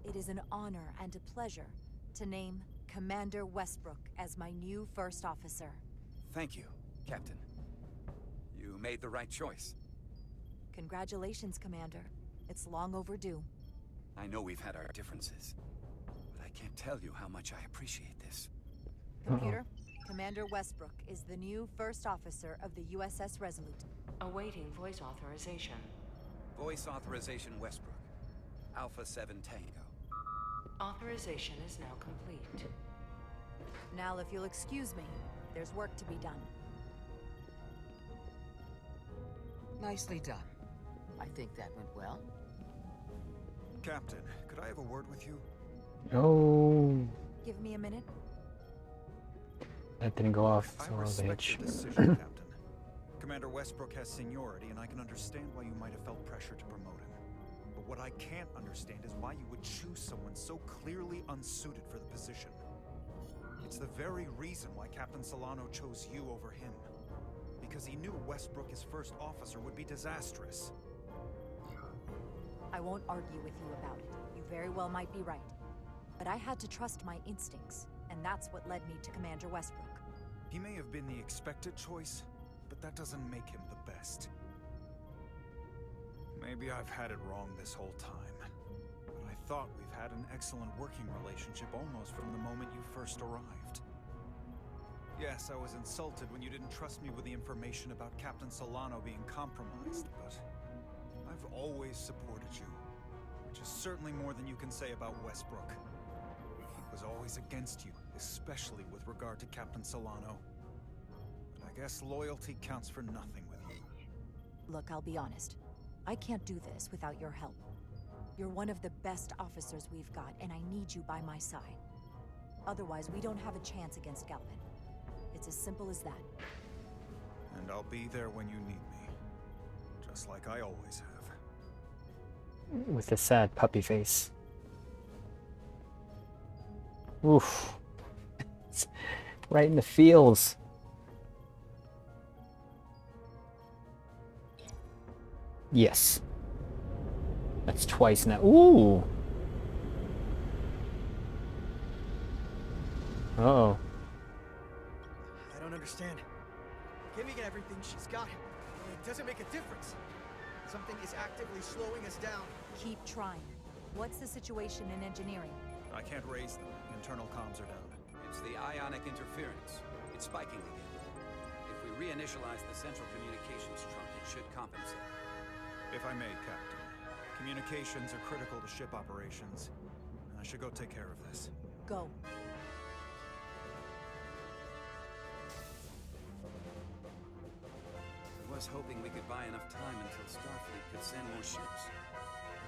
It is an honor and a pleasure to name Commander Westbrook as my new first officer. Thank you, Captain. You made the right choice. Congratulations, Commander. It's long overdue. I know we've had our differences, but I can't tell you how much I appreciate this. Computer, Commander Westbrook is the new first officer of the USS Resolute. Awaiting voice authorization. Voice authorization Westbrook. Alpha 7 Tango. Authorization is now complete. Now, if you'll excuse me, there's work to be done. Nicely done. I think that went well. Captain, could I have a word with you? No. Give me a minute. That didn't go off, so I I was a respect hitch. your decision, Captain. Commander Westbrook has seniority, and I can understand why you might have felt pressure to promote him. But what I can't understand is why you would choose someone so clearly unsuited for the position. It's the very reason why Captain Solano chose you over him. Because he knew Westbrook as first officer would be disastrous. I won't argue with you about it. You very well might be right. But I had to trust my instincts, and that's what led me to Commander Westbrook. He may have been the expected choice, but that doesn't make him the best. Maybe I've had it wrong this whole time, but I thought we've had an excellent working relationship almost from the moment you first arrived. Yes, I was insulted when you didn't trust me with the information about Captain Solano being compromised, but I've always supported you, which is certainly more than you can say about Westbrook. He was always against you, especially with regard to Captain Solano. But I guess loyalty counts for nothing with you. Look, I'll be honest. I can't do this without your help. You're one of the best officers we've got, and I need you by my side. Otherwise, we don't have a chance against Galvin. It's as simple as that. And I'll be there when you need me. Just like I always have. With a sad puppy face. Oof. Right in the feels. Yes. That's twice now. Ooh. Uh-oh. I don't understand. Giving everything she's got, it doesn't make a difference. Something is actively slowing us down. Keep trying. What's the situation in engineering? I can't raise them. Internal comms are down. It's the ionic interference. It's spiking again. If we reinitialize the central communications trunk, it should compensate. If I may, Captain. Communications are critical to ship operations. I should go take care of this. Go. I was hoping we could buy enough time until Starfleet could send more ships.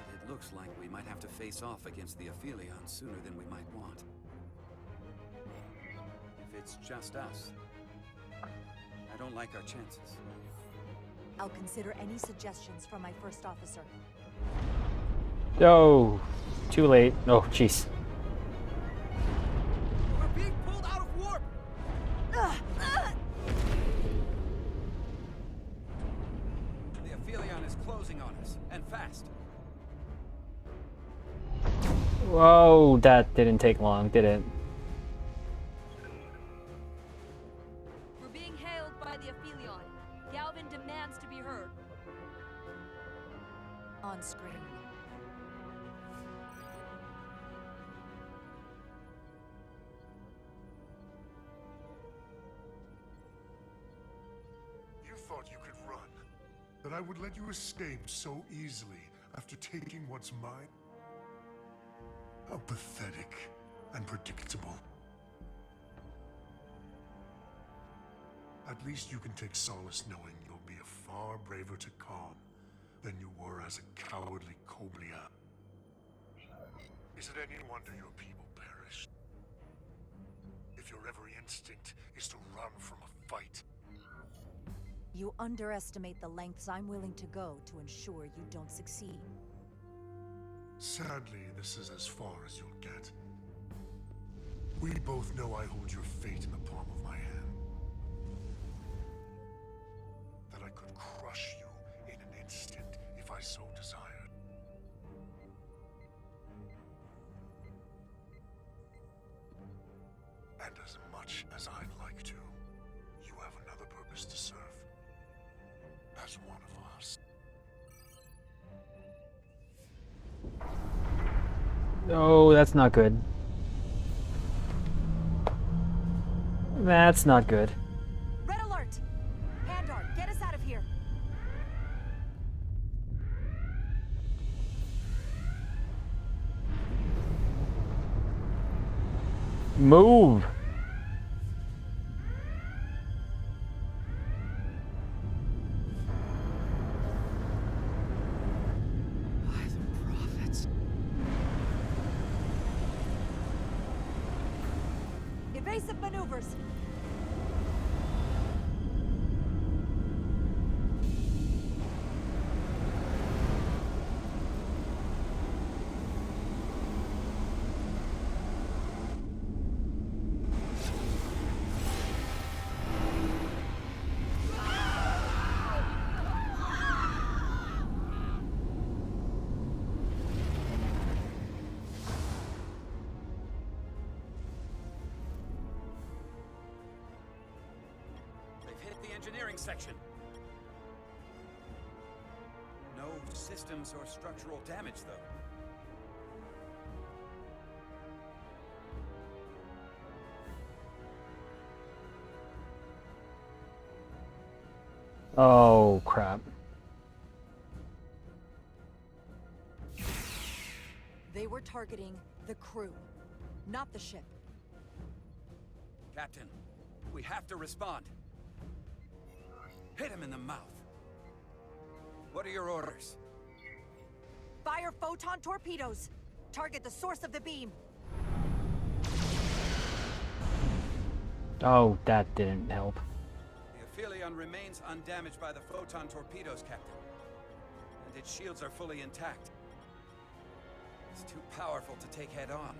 But it looks like we might have to face off against the Aphelion sooner than we might want. If it's just us, I don't like our chances. I'll consider any suggestions from my first officer. Oh, too late. Oh, jeez. We're being pulled out of warp! The Aphelion is closing on us, and fast. Whoa, that didn't take long, did it? We're being hailed by the Aphelion. Galvin demands to be heard. On screen. You thought you could run? That I would let you escape so easily after taking what's mine? How pathetic and predictable. At least you can take solace knowing you'll be a far braver Tacon than you were as a cowardly Koblia. Is it any wonder your people perished? If your every instinct is to run from a fight. You underestimate the lengths I'm willing to go to ensure you don't succeed. Sadly, this is as far as you'll get. We both know I hold your fate in the palm of my hand. That I could crush you in an instant if I so desired. And as much as I'd like to, you have another purpose to serve. As one of us. Oh, that's not good. That's not good. Red alert! Pandar, get us out of here! Move! Evasive maneuvers! Engineering section. No systems or structural damage, though. Oh, crap. They were targeting the crew, not the ship. Captain, we have to respond. Hit him in the mouth. What are your orders? Fire photon torpedoes. Target the source of the beam. Oh, that didn't help. The Aphelion remains undamaged by the photon torpedoes, Captain. And its shields are fully intact. It's too powerful to take head on.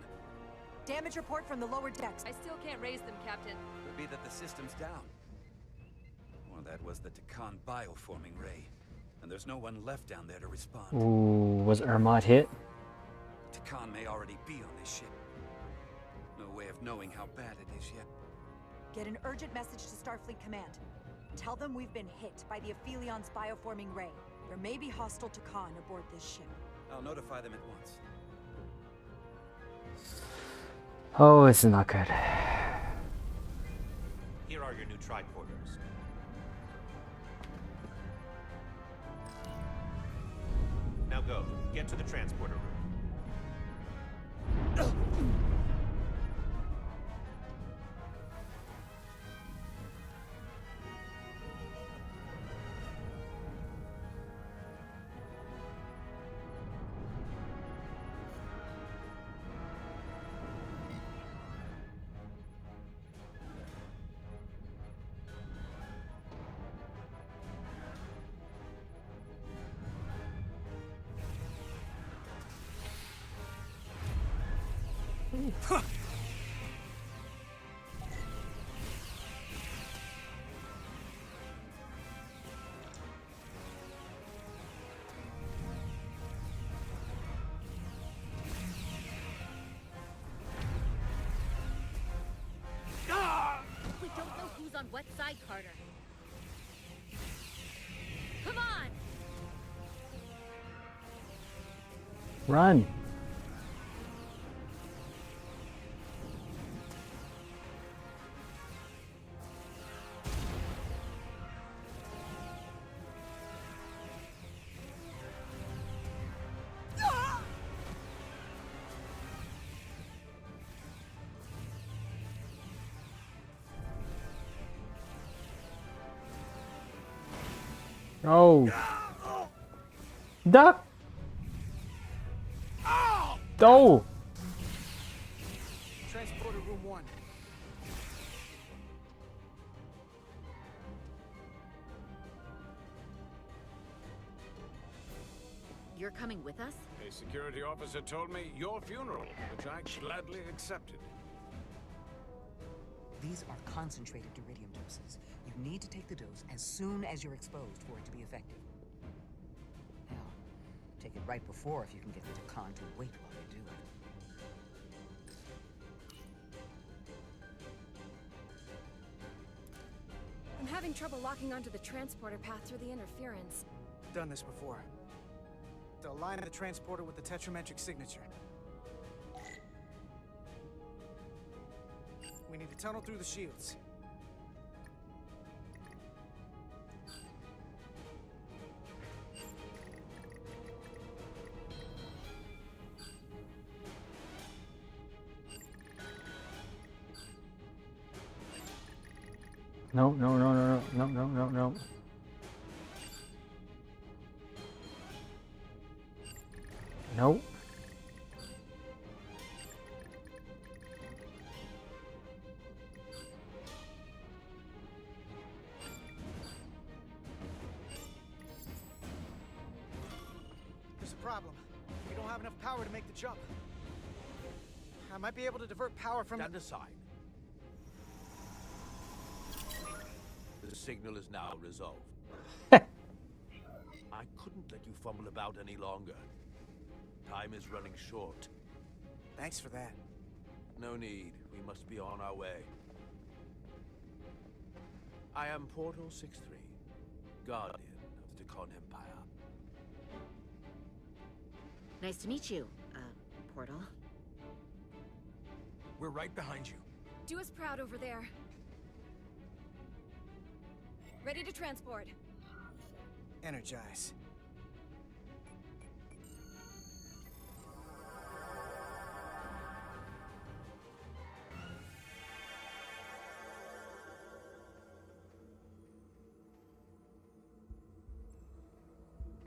Damage report from the lower decks. I still can't raise them, Captain. Could be that the system's down. Or that was the Tacon bioforming ray. And there's no one left down there to respond. Ooh, was Ermot hit? Tacon may already be on this ship. No way of knowing how bad it is yet. Get an urgent message to Starfleet Command. Tell them we've been hit by the Aphelion's bioforming ray. There may be hostile Tacon aboard this ship. I'll notify them at once. Oh, this is not good. Here are your new tricorders. Now go. Get to the transporter room. No! We don't know who's on what side, Carter. Come on! Run! No! Duck! No! Transporter room 1. You're coming with us? A security officer told me your funeral, which I gladly accepted. These are concentrated iridium doses. You need to take the dose as soon as you're exposed for it to be effective. Now, take it right before if you can get the Tacan to wait while you do it. I'm having trouble locking onto the transporter path through the interference. Done this before. To align the transporter with the tetrametric signature. We need to tunnel through the shields. No, no, no, no, no, no, no, no. No. There's a problem. We don't have enough power to make the jump. I might be able to divert power from... Stand aside. The signal is now resolved. I couldn't let you fumble about any longer. Time is running short. Thanks for that. No need. We must be on our way. I am Portal 6-3, Guardian of the Tacon Empire. Nice to meet you, Portal. We're right behind you. Do us proud over there. Ready to transport. Energize.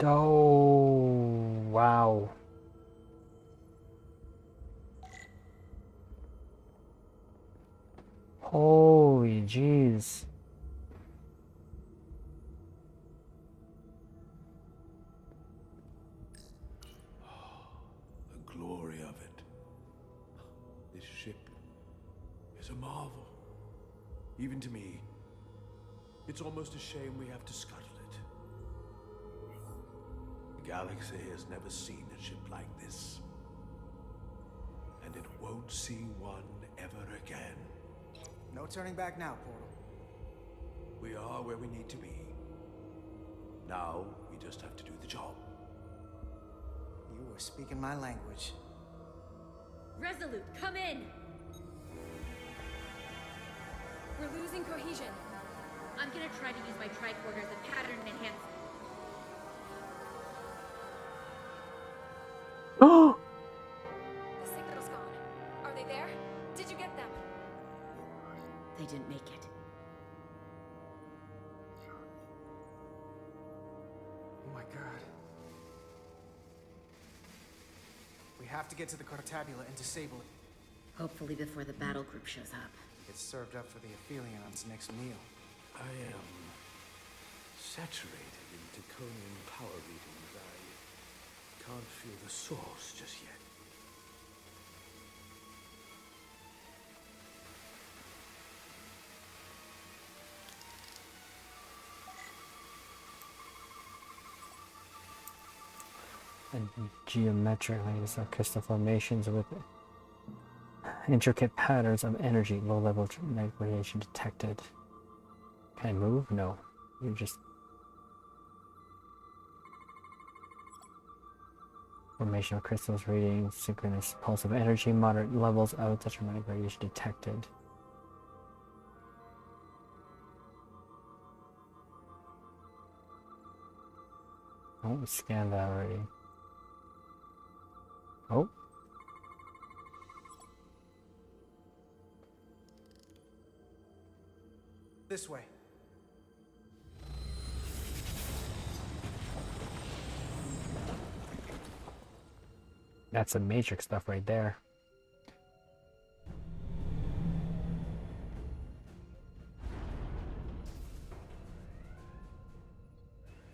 Oh, wow. Holy jeez. The glory of it. This ship is a marvel. Even to me. It's almost a shame we have to scuttle it. The galaxy has never seen a ship like this. And it won't see one ever again. No turning back now, Portal. We are where we need to be. Now, we just have to do the job. You are speaking my language. Resolute, come in! We're losing cohesion. I'm gonna try to use my tricorder as a pattern enhancer. Oh! The signal's gone. Are they there? Did you get them? They didn't make it. Oh my god. We have to get to the Cartabula and disable it. Hopefully before the battle group shows up. It's served up for the Aphelions' next meal. I am saturated in Taconian power readings. I can't feel the source just yet. and geometric layers of crystal formations with intricate patterns of energy. Low level magnetic radiation detected. Can I move? No. You just... Formation of crystals reading synchronous pulse of energy. Moderate levels of electromagnetic radiation detected. Oh, we scanned that already. Oh. This way. That's some matrix stuff right there.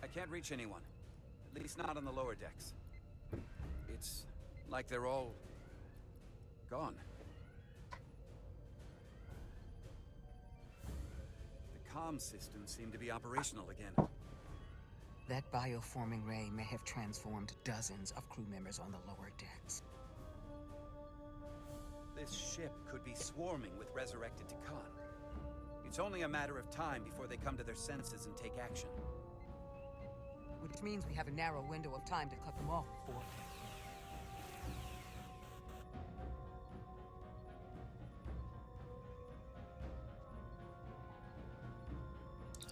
I can't reach anyone. At least not on the lower decks. It's like they're all gone. The comm systems seem to be operational again. That bioforming ray may have transformed dozens of crew members on the lower decks. This ship could be swarming with resurrected Tacon. It's only a matter of time before they come to their senses and take action. Which means we have a narrow window of time to cut them off before...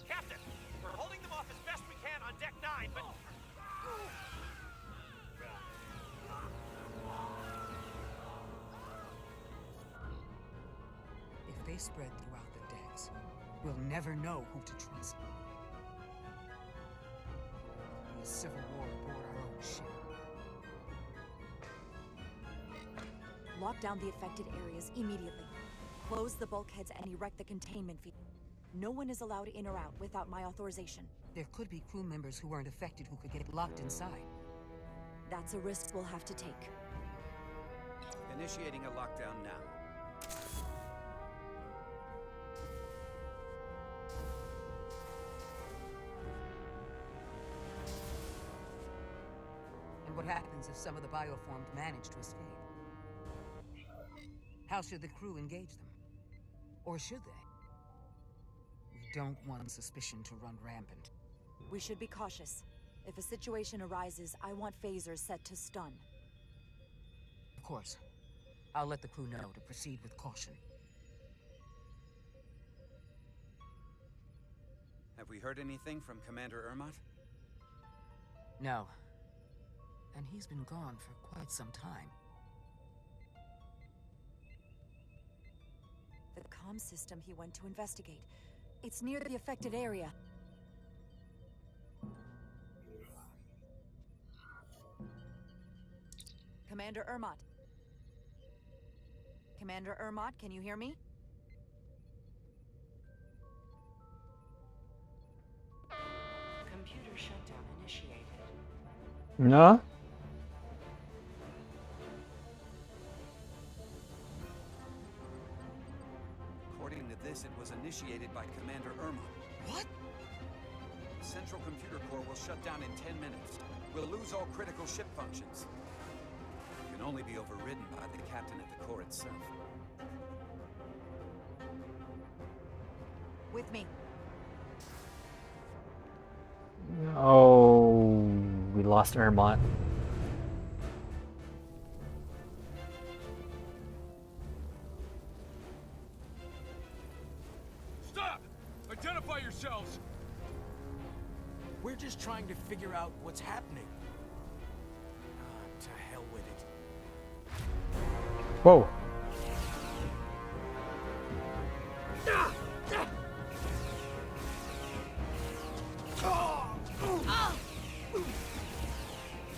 Captain, we're holding them off as best we can on Deck 9, but... If they spread throughout the decks, we'll never know who to trust. A civil war aboard our own ship. Lock down the affected areas immediately. Close the bulkheads and erect the containment field. No one is allowed in or out without my authorization. There could be crew members who weren't affected who could get locked inside. That's a risk we'll have to take. Initiating a lockdown now. And what happens if some of the bioformed manage to escape? How should the crew engage them? Or should they? We don't want suspicion to run rampant. We should be cautious. If a situation arises, I want phasers set to stun. Of course. I'll let the crew know to proceed with caution. Have we heard anything from Commander Ermot? No. And he's been gone for quite some time. The comm system he went to investigate. It's near the affected area. Commander Ermot. Commander Ermot, can you hear me? Computer shutdown initiated. No? According to this, it was initiated by Commander Ermot. What? The central computer core will shut down in 10 minutes. We'll lose all critical ship functions. It can only be overridden by the captain at the core itself. With me. Oh, we lost Ermot. Stop! Identify yourselves! We're just trying to figure out what's happening. To hell with it. Whoa.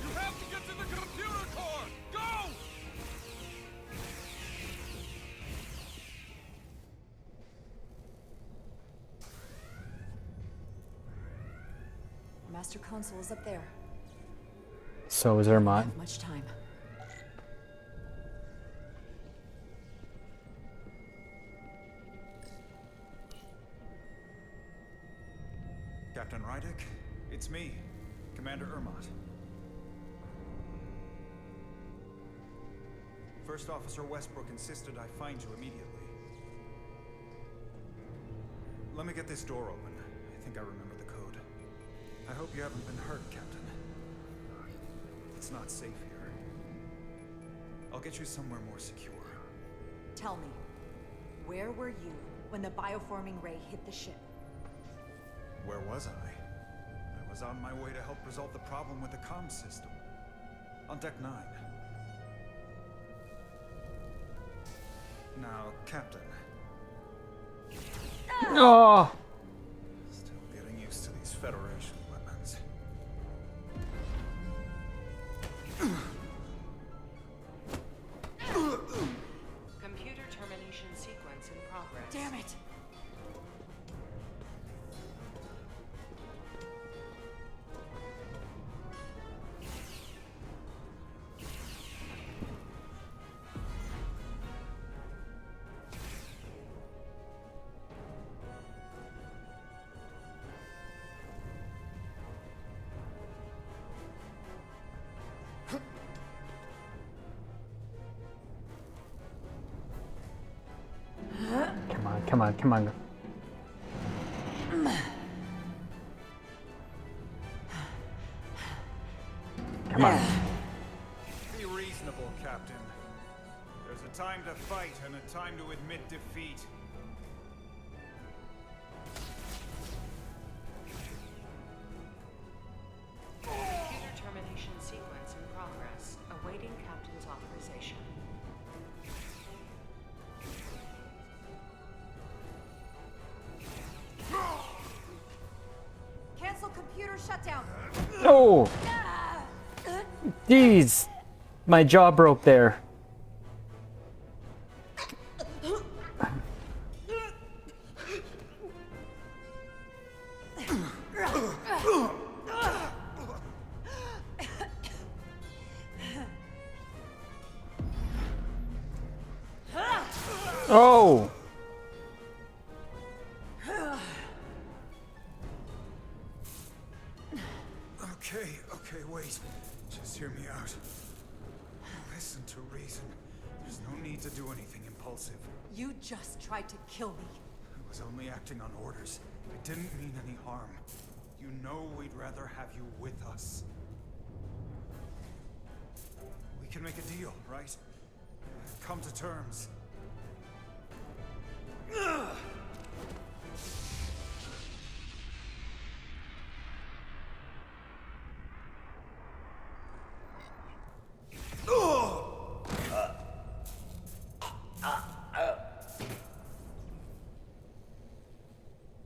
You have to get to the computer core! Go! Master Console is up there. So is Ermot. Not much time. Captain Rydek, it's me, Commander Ermot. First Officer Westbrook insisted I find you immediately. Let me get this door open. I think I remember the code. I hope you haven't been hurt, Captain. It's not safe here. I'll get you somewhere more secure. Tell me, where were you when the bioforming ray hit the ship? Where was I? I was on my way to help resolve the problem with the comm system. On Deck 9. Now, Captain. Oh! Still getting used to these Federation weapons. Computer termination sequence in progress. Damn it! Come on, come on. Come on. Be reasonable, Captain. There's a time to fight and a time to admit defeat. Computer termination sequence in progress. Awaiting Captain's authorization. Cancel computer shutdown. Oh! Jeez! My jaw broke there. Oh! Okay, wait. Just hear me out. Listen to reason. There's no need to do anything impulsive. You just tried to kill me. I was only acting on orders. I didn't mean any harm. You know we'd rather have you with us. We can make a deal, right? Come to terms.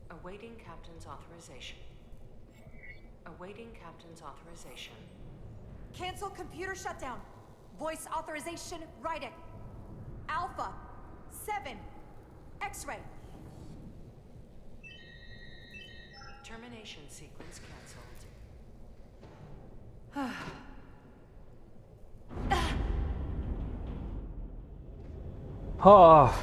Awaiting Captain's authorization. Awaiting Captain's authorization. Cancel computer shutdown. Voice authorization, write it. Alpha 7 X-ray. Termination sequence cancelled. Oh.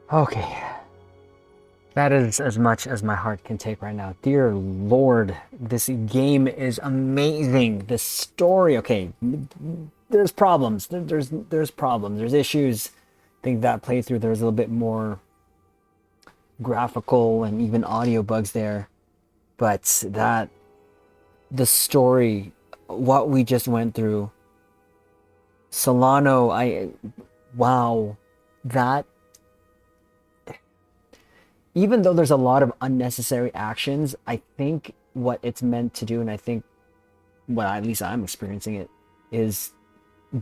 Okay. That is as much as my heart can take right now. Dear Lord, this game is amazing. The story, okay, there's problems. There's problems. There's issues. I think that playthrough there was a little bit more graphical and even audio bugs there. But the story, what we just went through, Solano, wow, that. Even though there's a lot of unnecessary actions, I think what it's meant to do, and I think, well, at least I'm experiencing it, is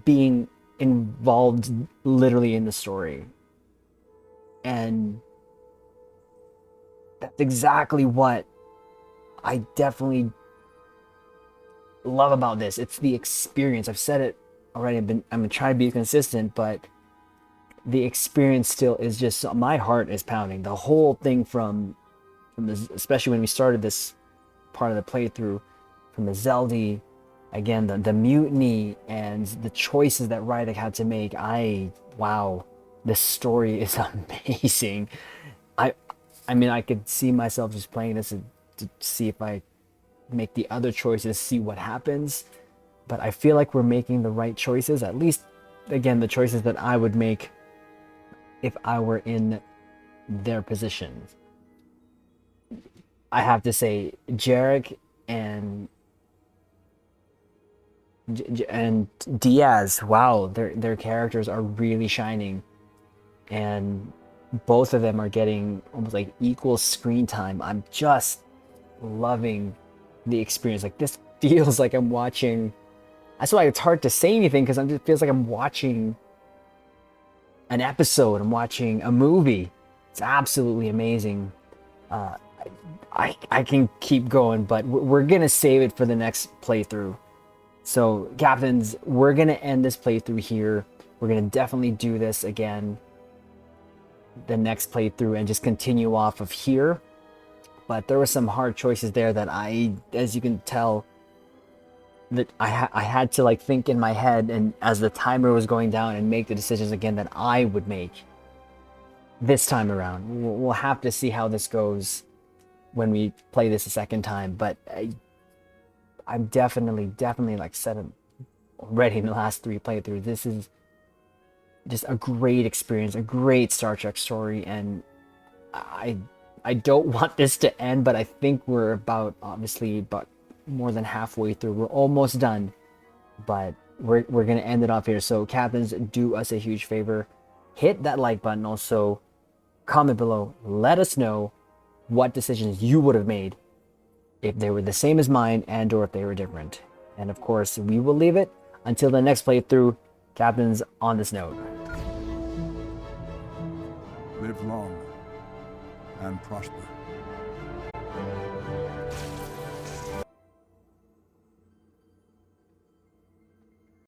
being involved literally in the story. And that's exactly what I definitely love about this. It's the experience. I've said it already. I'm gonna try to be consistent, but the experience still is just, my heart is pounding. The whole thing from from this, especially when we started this part of the playthrough, from the Zelda, again, the Mutiny, and the choices that Rydek had to make. Wow, this story is amazing. I mean, I could see myself just playing this to see if I make the other choices, see what happens. But I feel like we're making the right choices, at least, again, the choices that I would make if I were in their position. I have to say, Jarek and Diaz, wow, their characters are really shining, and both of them are getting almost like equal screen time. I'm just loving the experience. Like, this feels like I'm watching. That's why it's hard to say anything, because it feels like I'm watching an episode. I'm watching a movie. It's absolutely amazing. I can keep going, but we're gonna save it for the next playthrough. So, Captains, we're gonna end this playthrough here. We're gonna definitely do this again the next playthrough and just continue off of here. But there were some hard choices there that as you can tell, that I had to like think in my head, and as the timer was going down, and make the decisions again that I would make this time around. We'll have to see how this goes when we play this a second time, but I'm definitely like said already in the last 3 playthroughs, this is just a great experience, a great Star Trek story, and I don't want this to end, but I think we're obviously about more than halfway through. We're almost done, but we're gonna end it off here. So, Captains, do us a huge favor, hit that like button, also comment below, let us know what decisions you would have made if they were the same as mine, and or if they were different. And of course, we will leave it until the next playthrough. Captains, on this note, live long and prosper.